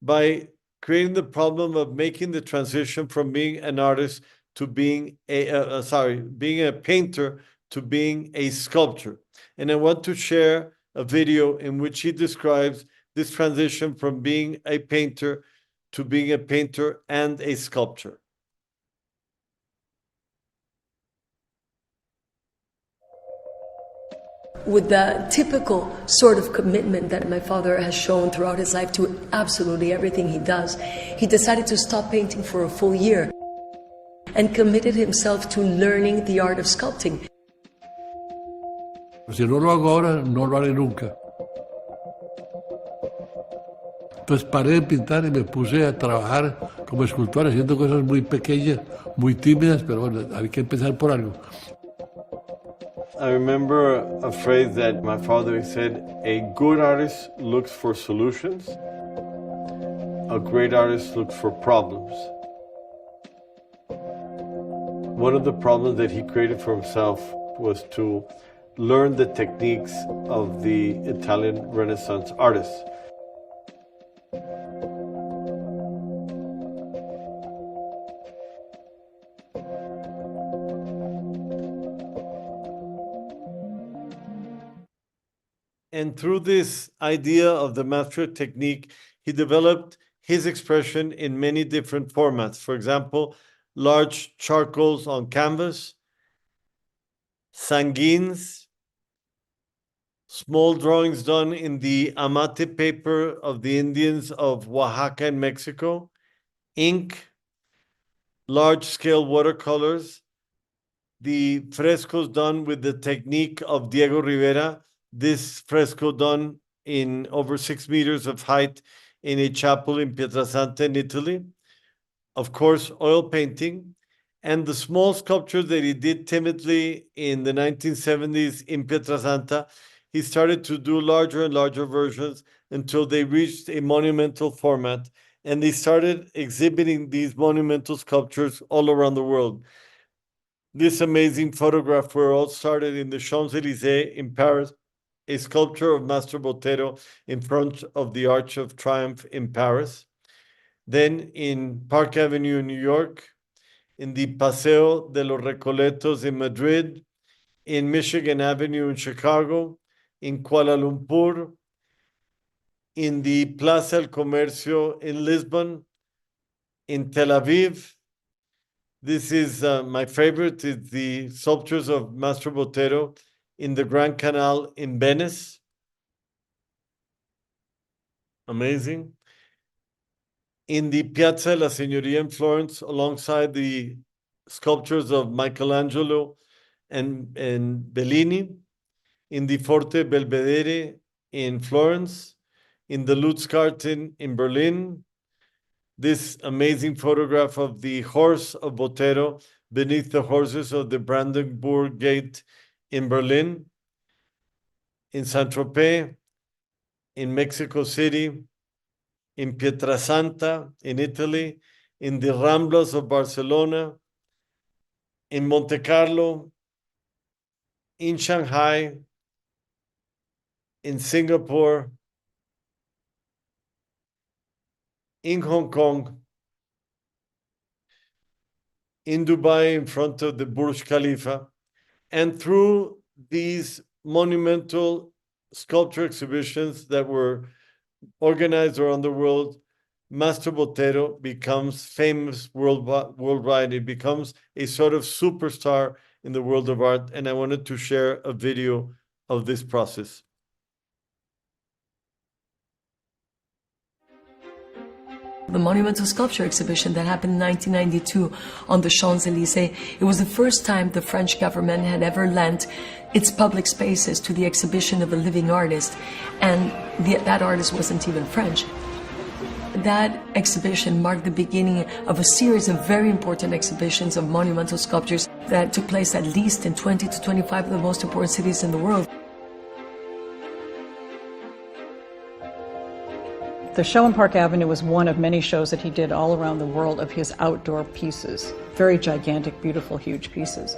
by creating the problem of making the transition from being an artist to being being a painter to being a sculptor. And I want to share a video in which he describes this transition from being a painter to being a painter and a sculptor. With the typical sort of commitment that my father has shown throughout his life to absolutely everything he does, he decided to stop painting for a full year and committed himself to learning the art of sculpting. Si no lo hago ahora, no lo haré nunca. Entonces paré de pintar y me puse a trabajar como escultor, haciendo cosas muy pequeñas, muy tímidas, pero bueno, hay que empezar por algo. I remember a phrase that my father said, a good artist looks for solutions, a great artist looks for problems. One of the problems that he created for himself was to learn the techniques of the Italian Renaissance artists. And through this idea of the master technique, he developed his expression in many different formats. For example, large charcoals on canvas, sanguines, small drawings done in the amate paper of the Indians of Oaxaca and Mexico, ink, large-scale watercolors, the frescoes done with the technique of Diego Rivera, this fresco done in over 6 meters of height in a chapel in Pietrasanta in Italy. Of course, oil painting, and the small sculptures that he did timidly in the 1970s in Pietrasanta, he started to do larger and larger versions until they reached a monumental format, and they started exhibiting these monumental sculptures all around the world. This amazing photograph where it all started in the Champs-Élysées in Paris, a sculpture of Maestro Botero in front of the Arch of Triumph in Paris. then in Park Avenue in New York, in the Paseo de los Recoletos in Madrid, in Michigan Avenue in Chicago, in Kuala Lumpur, in the Plaza El Comercio in Lisbon, in Tel Aviv. This is my favorite. It's the sculptures of Maestro Botero in the Grand Canal in Venice. Amazing. In the Piazza La Signoria in Florence, alongside the sculptures of Michelangelo and Bellini, in the Forte Belvedere in Florence, in the Lutzgarten in Berlin, this amazing photograph of the horse of Botero beneath the horses of the Brandenburg Gate in Berlin, in Saint-Tropez, in Mexico City, in Pietrasanta in Italy, in the Ramblas of Barcelona, in Monte Carlo, in Shanghai, in Singapore, in Hong Kong, in Dubai in front of the Burj Khalifa, and through these monumental sculpture exhibitions that were organized around the world, Maestro Botero becomes famous worldwide. It becomes a sort of superstar in the world of art, and I wanted to share a video of this process. The monumental sculpture exhibition that happened in 1992 on the Champs-Élysées, it was the first time the French government had ever lent its public spaces to the exhibition of a living artist, and that artist wasn't even French. That exhibition marked the beginning of a series of very important exhibitions of monumental sculptures that took place at least in 20 to 25 of the most important cities in the world. The show on Park Avenue was one of many shows that he did all around the world of his outdoor pieces. Very gigantic, beautiful, huge pieces.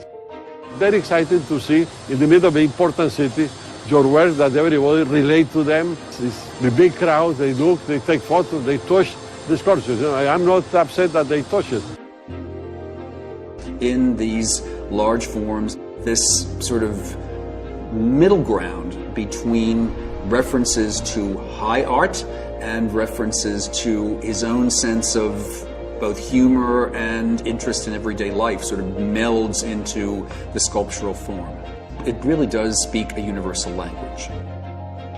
Very excited to see in the middle of an important city your work that everybody relate to them. The big crowd, they look, they take photos, they touch the sculptures. You know, I'm not upset that they touch it. In these large forms, this sort of middle ground between references to high art and references to his own sense of both humor and interest in everyday life sort of melds into the sculptural form. It really does speak a universal language.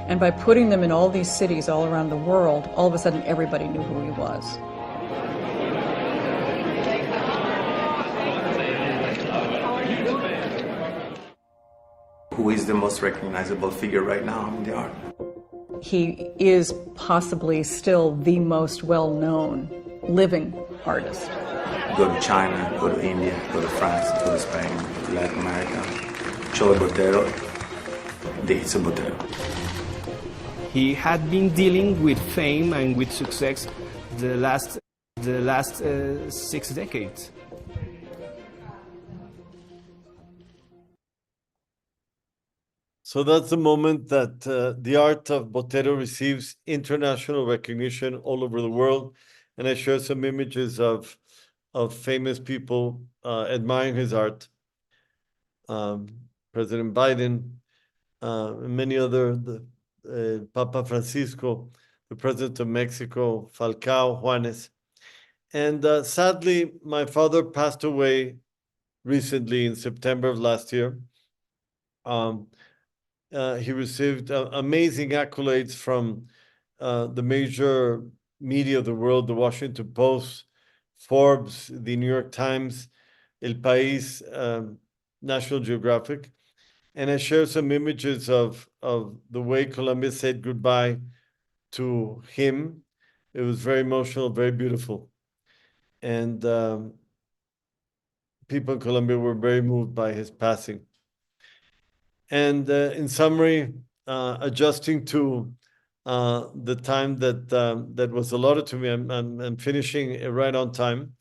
And by putting them in all these cities all around the world, all of a sudden everybody knew who he was. Who is the most recognizable figure right now in the art? He is possibly still the most well-known living artist. Go to China, go to India, go to France, go to Spain, go to Latin America. Show Botero, it's a Botero. He had been dealing with fame and with success the last 6 decades. So that's the moment that the art of Botero receives international recognition all over the world. And I share some images of famous people admiring his art. President Biden, and many other, Papa Francisco, the President of Mexico, Falcao, Juanes. And sadly, my father passed away recently in September of last year. He received amazing accolades from the major media of the world, the Washington Post, Forbes, the New York Times, El País, National Geographic. And I share some images of the way Colombia said goodbye to him. It was very emotional, very beautiful. And people in Colombia were very moved by his passing. And in summary, adjusting to the time that was allotted to me, I'm finishing it right on time.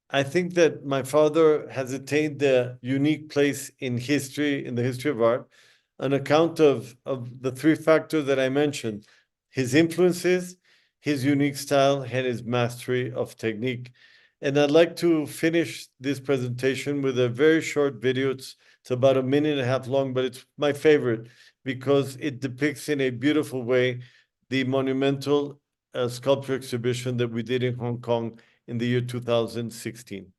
I think that my father has attained a unique place in history, in the history of art, on account of the three factors that I mentioned: his influences, his unique style and his mastery of technique. And I'd like to finish this presentation with a very short video. It's about a minute and a half long, but it's my favorite because it depicts in a beautiful way the monumental sculpture exhibition that we did in Hong Kong in the year 2016.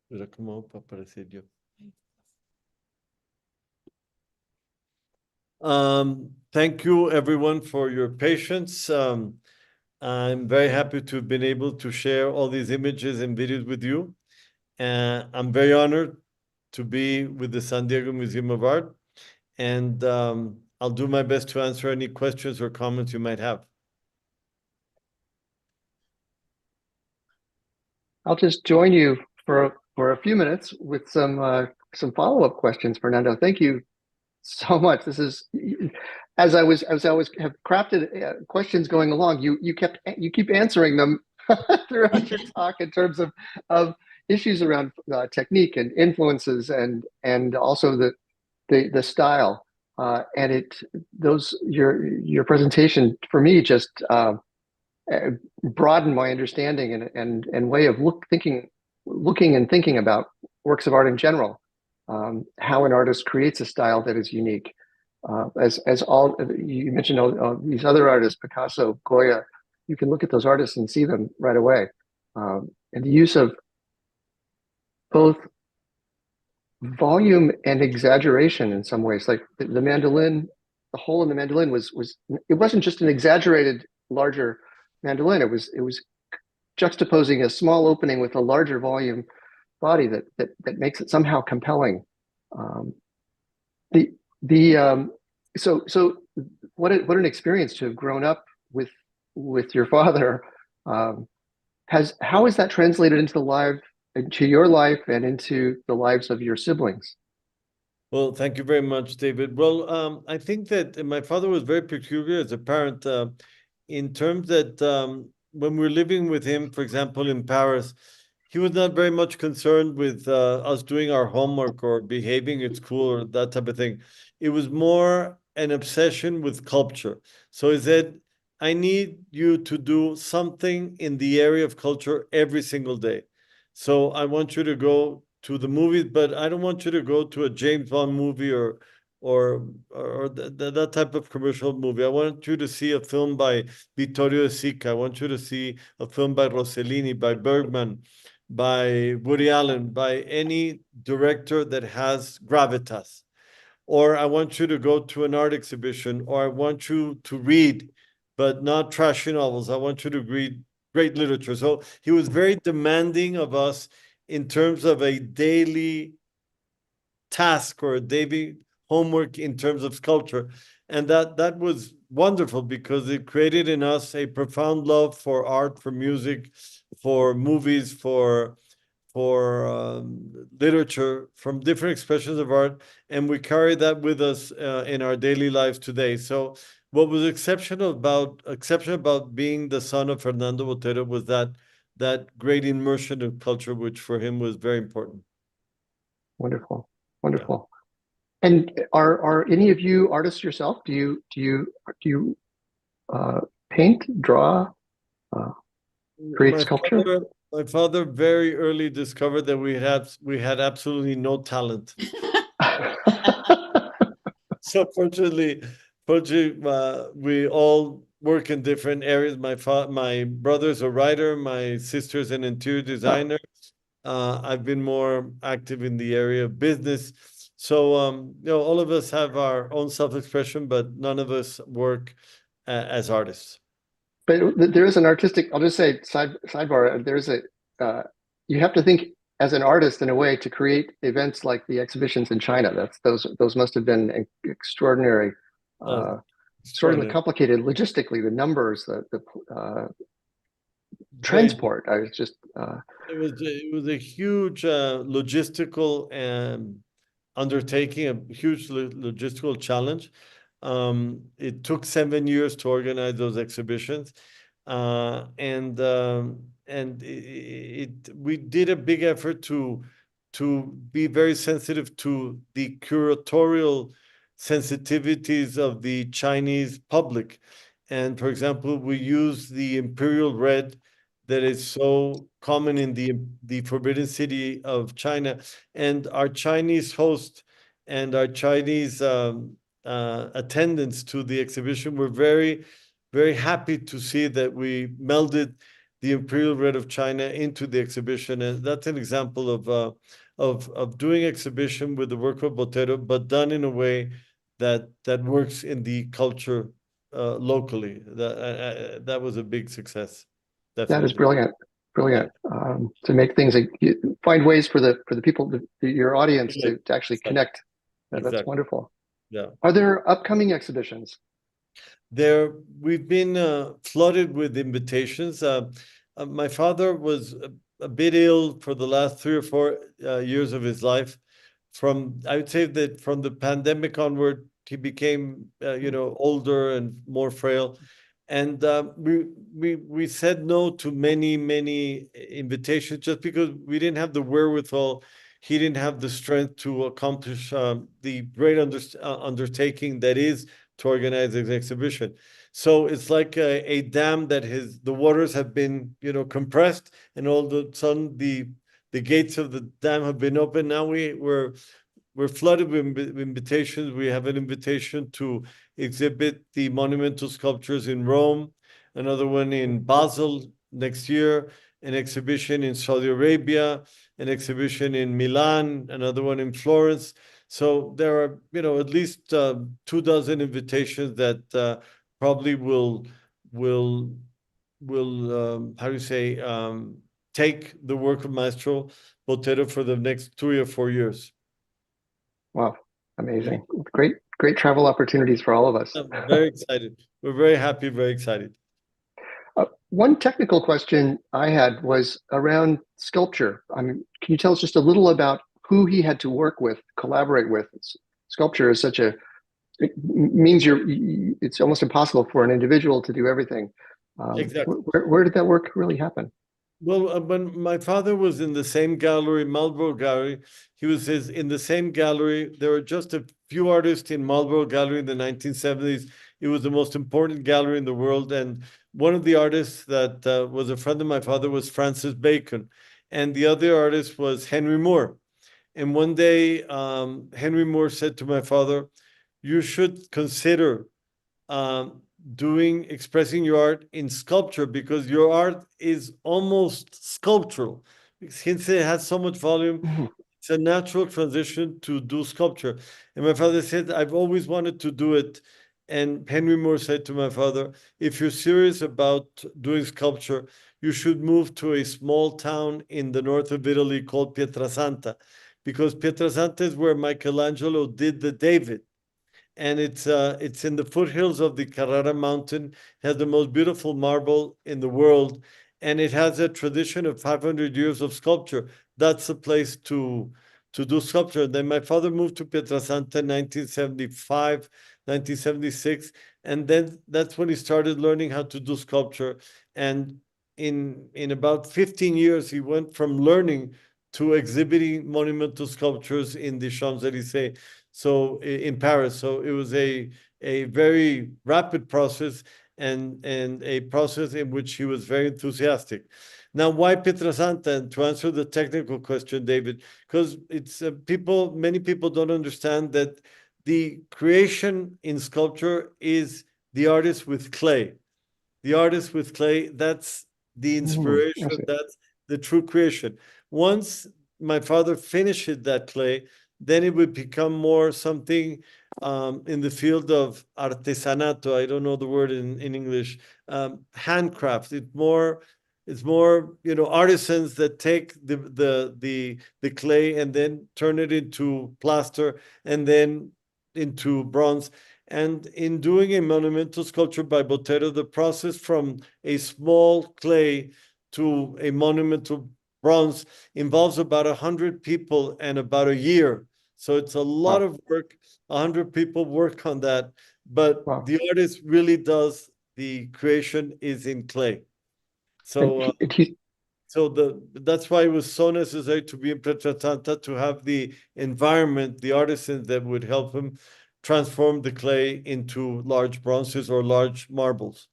Era como para aparecer yo. Thank you, everyone, for your patience. I'm very happy to have been able to share all these images and videos with you. I'm very honored to be with the San Diego Museum of Art, and I'll do my best to answer any questions or comments you might have. I'll just join you for a few minutes with some follow-up questions, Fernando. Thank you so much. This is, as I have crafted questions going along, you keep answering them throughout your talk in terms of issues around technique and influences and also the style. And your presentation for me just broadened my understanding and way of looking and thinking about works of art in general. How an artist creates a style that is unique. As all you mentioned, all these other artists, Picasso, Goya, you can look at those artists and see them right away. And the use of both volume and exaggeration in some ways, like the mandolin, the hole in the mandolin it wasn't just an exaggerated larger mandolin. It was juxtaposing a small opening with a larger volume body that makes it somehow compelling. So what an experience to have grown up with your father. How is that translated into your life and into the lives of your siblings? Well, thank you very much, David. Well, I think that my father was very peculiar as a parent in terms that when we were living with him, for example, in Paris, he was not very much concerned with us doing our homework or behaving at school or that type of thing. It was more an obsession with culture. So he said, I need you to do something in the area of culture every single day. So I want you to go to the movies, but I don't want you to go to a James Bond movie or that type of commercial movie. I want you to see a film by Vittorio De Sica. I want you to see a film by Rossellini, by Bergman, by Woody Allen, by any director that has gravitas. Or I want you to go to an art exhibition, or I want you to read, but not trashy novels. I want you to read great literature. So he was very demanding of us in terms of a daily task or a daily homework in terms of sculpture. And that was wonderful because it created in us a profound love for art, for music, for movies, for literature, from different expressions of art, and we carry that with us in our daily lives today. So what was exceptional about being the son of Fernando Botero was that great immersion of culture, which for him was very important. Wonderful, wonderful. And are any of you artists yourself? Do you paint, draw, create sculpture? My father very early discovered that we had absolutely no talent. So fortunately, we all work in different areas. My brother's a writer, my sister's an interior designer. I've been more active in the area of business. So, all of us have our own self-expression, but none of us work as artists. But there is an artistic, I'll just say sidebar, you have to think as an artist in a way to create events like the exhibitions in China. Those must have been extraordinary, extraordinarily complicated logistically, the numbers, the transport. I was just it was a huge logistical undertaking, a huge logistical challenge. It took 7 years to organize those exhibitions, and we did a big effort to be very sensitive to the curatorial sensitivities of the Chinese public. And for example, we use the imperial red that is so common in the Forbidden City of China. And our Chinese host and our Chinese attendants to the exhibition were very, very happy to see that we melded the imperial red of China into the exhibition. And that's an example of doing exhibition with the work of Botero, but done in a way that works in the culture locally. That was a big success. Definitely. That is brilliant, brilliant. To make things, find ways for the people, your audience, to actually connect. That's wonderful. Yeah. Are there upcoming exhibitions? We've been flooded with invitations. My father was a bit ill for the last 3 or 4 years of his life. I would say that from the pandemic onward, he became, older and more frail. And we said no to many invitations just because we didn't have the wherewithal. He didn't have the strength to accomplish the great undertaking that is to organize this exhibition. So it's like a dam that the waters have been, compressed, and all of a sudden the gates of the dam have been opened. Now we're flooded with invitations. We have an invitation to exhibit the monumental sculptures in Rome, another one in Basel next year, an exhibition in Saudi Arabia, an exhibition in Milan, another one in Florence. So there are, at least 24 invitations that probably will take the work of Maestro Botero for the next 3 or 4 years. Wow, amazing. Great travel opportunities for all of us. I'm very excited. We're very happy, very excited. One technical question I had was around sculpture. Can you tell us just a little about who he had to work with, collaborate with? Sculpture is it means it's almost impossible for an individual to do everything. Exactly. Where did that work really happen? Well, when my father was in the same gallery, Marlborough Gallery, he was in the same gallery. There were just a few artists in Marlborough Gallery in the 1970s. It was the most important gallery in the world. And one of the artists that was a friend of my father was Francis Bacon. And the other artist was Henry Moore. And one day, Henry Moore said to my father, "You should consider expressing your art in sculpture, because your art is almost sculptural. Since it has so much volume, it's a natural transition to do sculpture." And my father said, "I've always wanted to do it." And Henry Moore said to my father, "If you're serious about doing sculpture, you should move to a small town in the north of Italy called Pietrasanta, because Pietrasanta is where Michelangelo did the David. And it's in the foothills of the Carrara mountain, has the most beautiful marble in the world, and it has a tradition of 500 years of sculpture. That's the place to do sculpture. Then my father moved to Pietrasanta in 1975, 1976, and then that's when he started learning how to do sculpture. And in about 15 years, he went from learning to exhibiting monumental sculptures in the Champs-Élysées, so in Paris. So it was a very rapid process, and a process in which he was very enthusiastic. Now, why Pietrasanta? And to answer the technical question, David, because it's many people don't understand that the creation in sculpture is the artist with clay. The artist with clay, that's the inspiration, that's the true creation. Once my father finished that clay, then it would become more something in the field of artesanato. I don't know the word in English. Handcraft. It's more, artisans that take the clay and then turn it into plaster and then into bronze. And in doing a monumental sculpture by Botero, the process from a small clay to a monumental bronze involves about 100 people and about a year. So it's a lot of work. 100 people work on that, but the artist really does the creation is in clay. So, that's why it was so necessary to be in Pietrasanta, to have the environment, the artisans that would help him transform the clay into large bronzes or large marbles.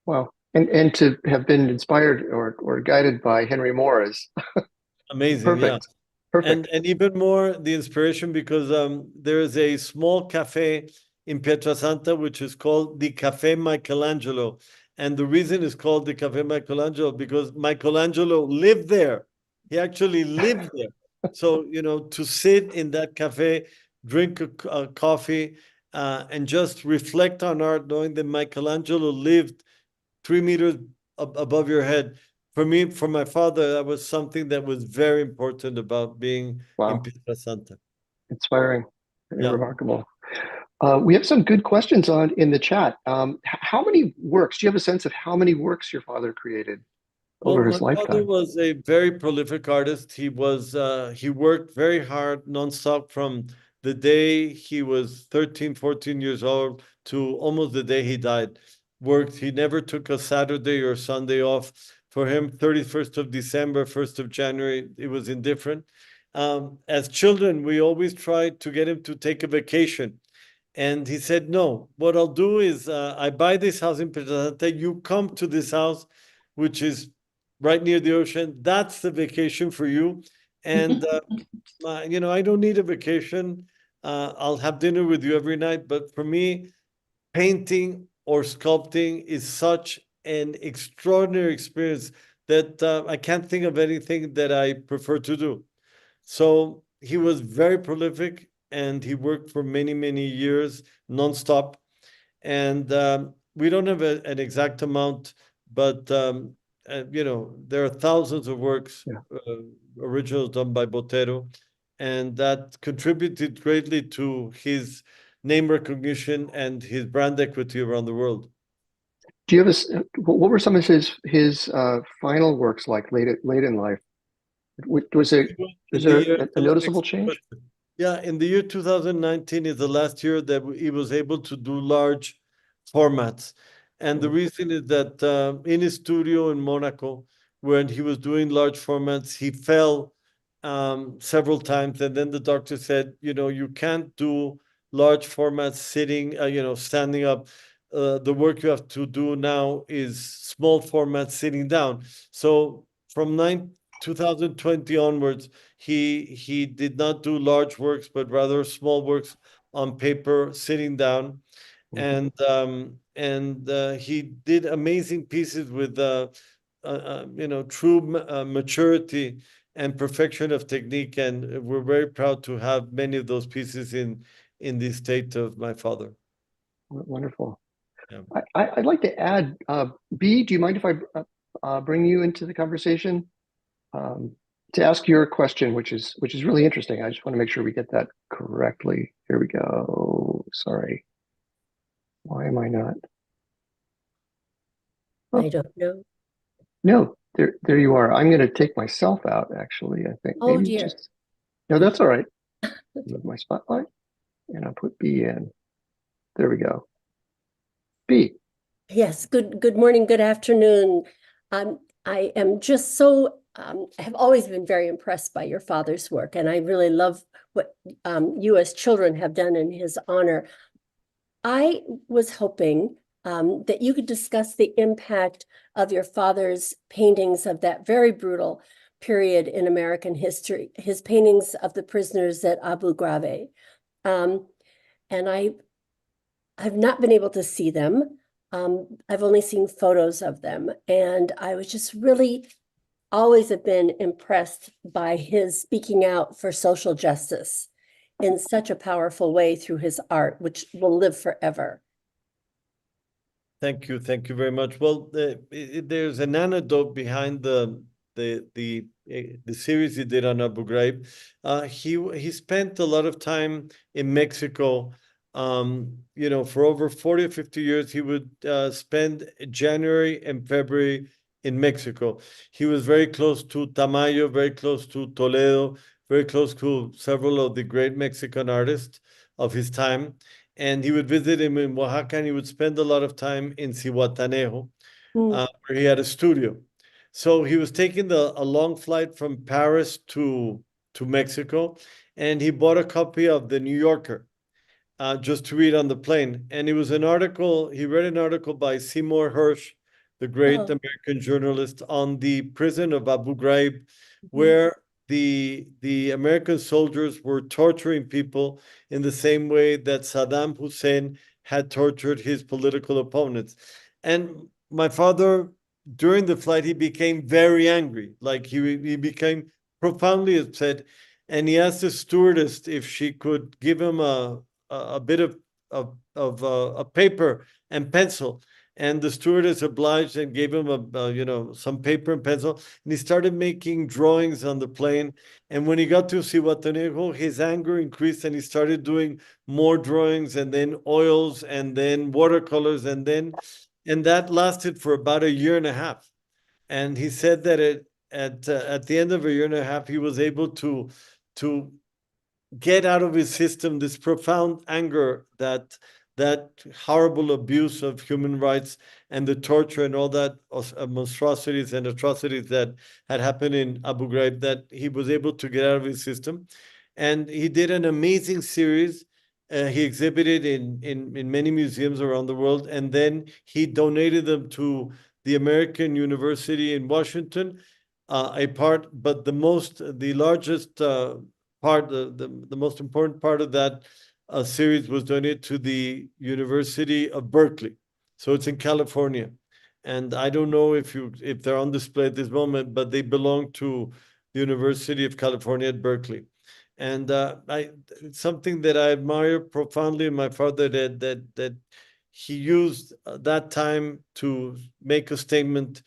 Wow. And to have been inspired or guided by Henry Moore is amazing. Perfect. Yeah. Perfect. And even more the inspiration, because there is a small cafe in Pietrasanta which is called the Cafe Michelangelo. And the reason it's called the Cafe Michelangelo because Michelangelo lived there. He actually lived there. So, to sit in that cafe, drink a coffee, and just reflect on art, knowing that Michelangelo lived 3 meters above your head. For me, for my father, that was something that was very important about being in Pietrasanta. Inspiring. Very remarkable. We have some good questions in the chat. How many works? Do you have a sense of how many works your father created over his lifetime? My father was a very prolific artist. He worked very hard nonstop from the day he was 13, 14 years old to almost the day he died. He never took a Saturday or Sunday off. For him, 31st of December, 1st of January, it was indifferent. As children, we always tried to get him to take a vacation. And he said, no, what I'll do is I buy this house in Pietrasanta. You come to this house, which is right near the ocean. That's the vacation for you. And, I don't need a vacation. I'll have dinner with you every night. But for me, painting or sculpting is such an extraordinary experience that I can't think of anything that I prefer to do. So he was very prolific, and he worked for many, many years nonstop. And we don't have an exact amount, but there are thousands of works, originals done by Botero, and that contributed greatly to his name recognition and his brand equity around the world. Do you have what were some of his final works like late in life? Was there a noticeable change? Yeah, in the year 2019 is the last year that he was able to do large formats. And the reason is that in his studio in Monaco, when he was doing large formats, he fell several times. And then the doctor said, you can't do large formats standing up. The work you have to do now is small formats sitting down. So from 2020 onwards, he did not do large works, but rather small works on paper, sitting down. And he did amazing pieces with true maturity and perfection of technique. And we're very proud to have many of those pieces in the estate of my father. Wonderful. Yeah. I'd like to add, B, do you mind if I bring you into the conversation to ask your question, which is really interesting. I just want to make sure we get that correctly. Here we go. Sorry. Why am I not? I don't know. No, there you are. I'm going to take myself out, actually, I think. Oh, Maybe dear. just, no, that's all right. Move my spotlight, and I'll put B in. There we go. B. Yes, good morning, good afternoon. I am just so, I have always been very impressed by your father's work, and I really love what you as children have done in his honor. I was hoping that you could discuss the impact of your father's paintings of that very brutal period in American history, his paintings of the prisoners at Abu Ghraib. And I've not been able to see them. I've only seen photos of them, and I was just really always have been impressed by his speaking out for social justice in such a powerful way through his art, which will live forever. Thank you very much. Well, there's an anecdote behind the series he did on Abu Ghraib. He spent a lot of time in Mexico. For over 40 or 50 years, he would spend January and February in Mexico. He was very close to Tamayo, very close to Toledo, very close to several of the great Mexican artists of his time. And he would visit him in Oaxaca, and he would spend a lot of time in Zihuatanejo, where he had a studio. So he was taking a long flight from Paris to Mexico, and he bought a copy of The New Yorker just to read on the plane. And it was he read an article by Seymour Hersh, the great American journalist, on the prison of Abu Ghraib, where the American soldiers were torturing people in the same way that Saddam Hussein had tortured his political opponents. And my father, during the flight, he became very angry. Like he became profoundly upset, and he asked the stewardess if she could give him a bit of a paper and pencil. And the stewardess obliged and gave him some paper and pencil, and he started making drawings on the plane. And when he got to Zihuatanejo, his anger increased, and he started doing more drawings, and then oils, and then watercolors, and that lasted for about a year and a half. And he said that at the end of a year and a half, he was able to get out of his system this profound anger, that horrible abuse of human rights and the torture and all that monstrosities and atrocities that had happened in Abu Ghraib, that he was able to get out of his system. And he did an amazing series. He exhibited in many museums around the world, and then he donated them to the American University in Washington, but the largest part, the most important part of that series was donated to the University of Berkeley. So it's in California. And I don't know if they're on display at this moment, but they belong to the University of California at Berkeley. And it's something that I admire profoundly in my father, that he used that time to make a statement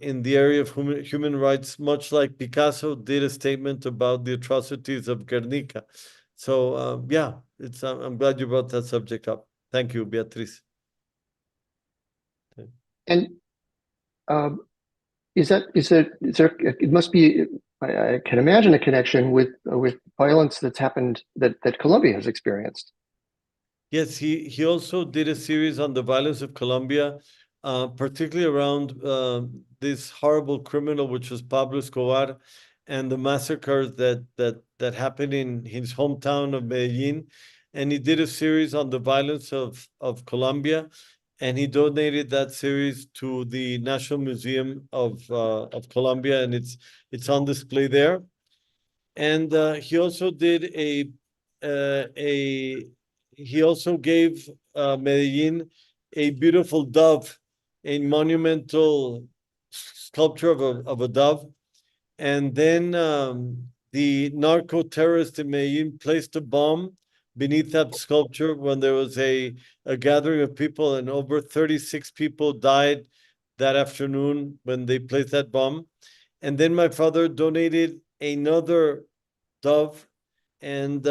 in the area of human rights, much like Picasso did a statement about the atrocities of Guernica. So I'm glad you brought that subject up. Thank you, Beatriz. And it must be, I can imagine a connection with violence that's happened, that Colombia has experienced. Yes, he also did a series on the violence of Colombia, particularly around this horrible criminal, which was Pablo Escobar, and the massacres that happened in his hometown of Medellin. And he did a series on the violence of Colombia, and he donated that series to the National Museum of Colombia, and it's on display there. And he also did he also gave Medellin a beautiful dove, a monumental sculpture of a dove. And then the narco-terrorist in Medellin placed a bomb beneath that sculpture when there was a gathering of people, and over 36 people died that afternoon when they placed that bomb. And then my father donated another dove and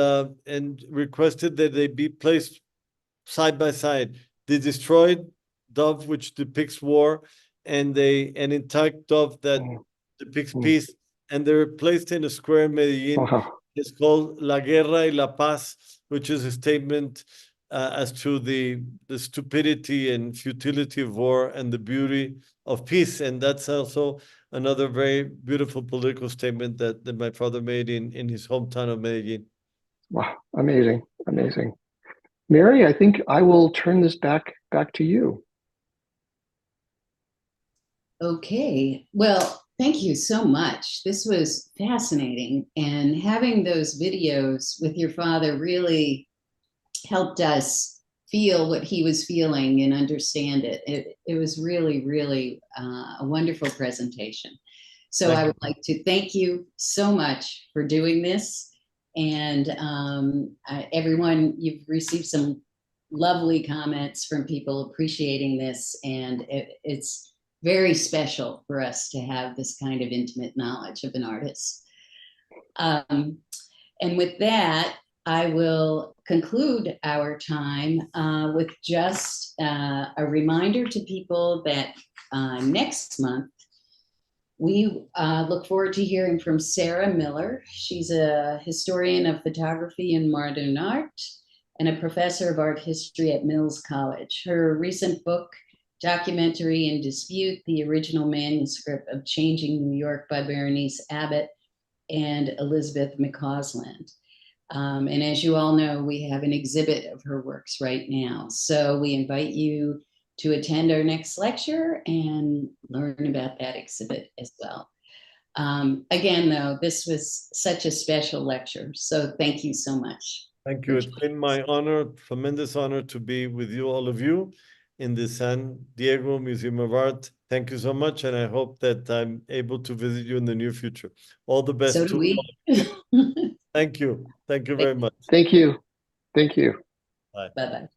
requested that they be placed side by side. The destroyed dove, which depicts war, and an intact dove that depicts peace, and they're placed in a square in Medellin. Wow. It's called La Guerra y la Paz, which is a statement as to the stupidity and futility of war and the beauty of peace. And that's also another very beautiful political statement that my father made in his hometown of Medellin. Wow, amazing, amazing. Mary, I think I will turn this back to you. Okay, well, thank you so much. This was fascinating, and having those videos with your father really helped us feel what he was feeling and understand it. It was really, really a wonderful presentation. So I would like to thank you so much for doing this. And everyone, you've received some lovely comments from people appreciating this, and it's very special for us to have this kind of intimate knowledge of an artist. And with that, I will conclude our time with just a reminder to people that next month, we look forward to hearing from Sarah Miller. She's a historian of photography and modern art and a professor of art history at Mills College. Her recent book, Documentary in Dispute, the original manuscript of Changing New York by Berenice Abbott and Elizabeth McCausland. And as you all know, we have an exhibit of her works right now. So we invite you to attend our next lecture and learn about that exhibit as well. Again, though, this was such a special lecture. So thank you so much. Thank you. It's been my honor, tremendous honor to be with you, all of you, in the San Diego Museum of Art. Thank you so much, and I hope that I'm able to visit you in the near future. All the best. So do we. Thank you. Thank you very much. Thank you. Thank you. Bye. Bye-bye.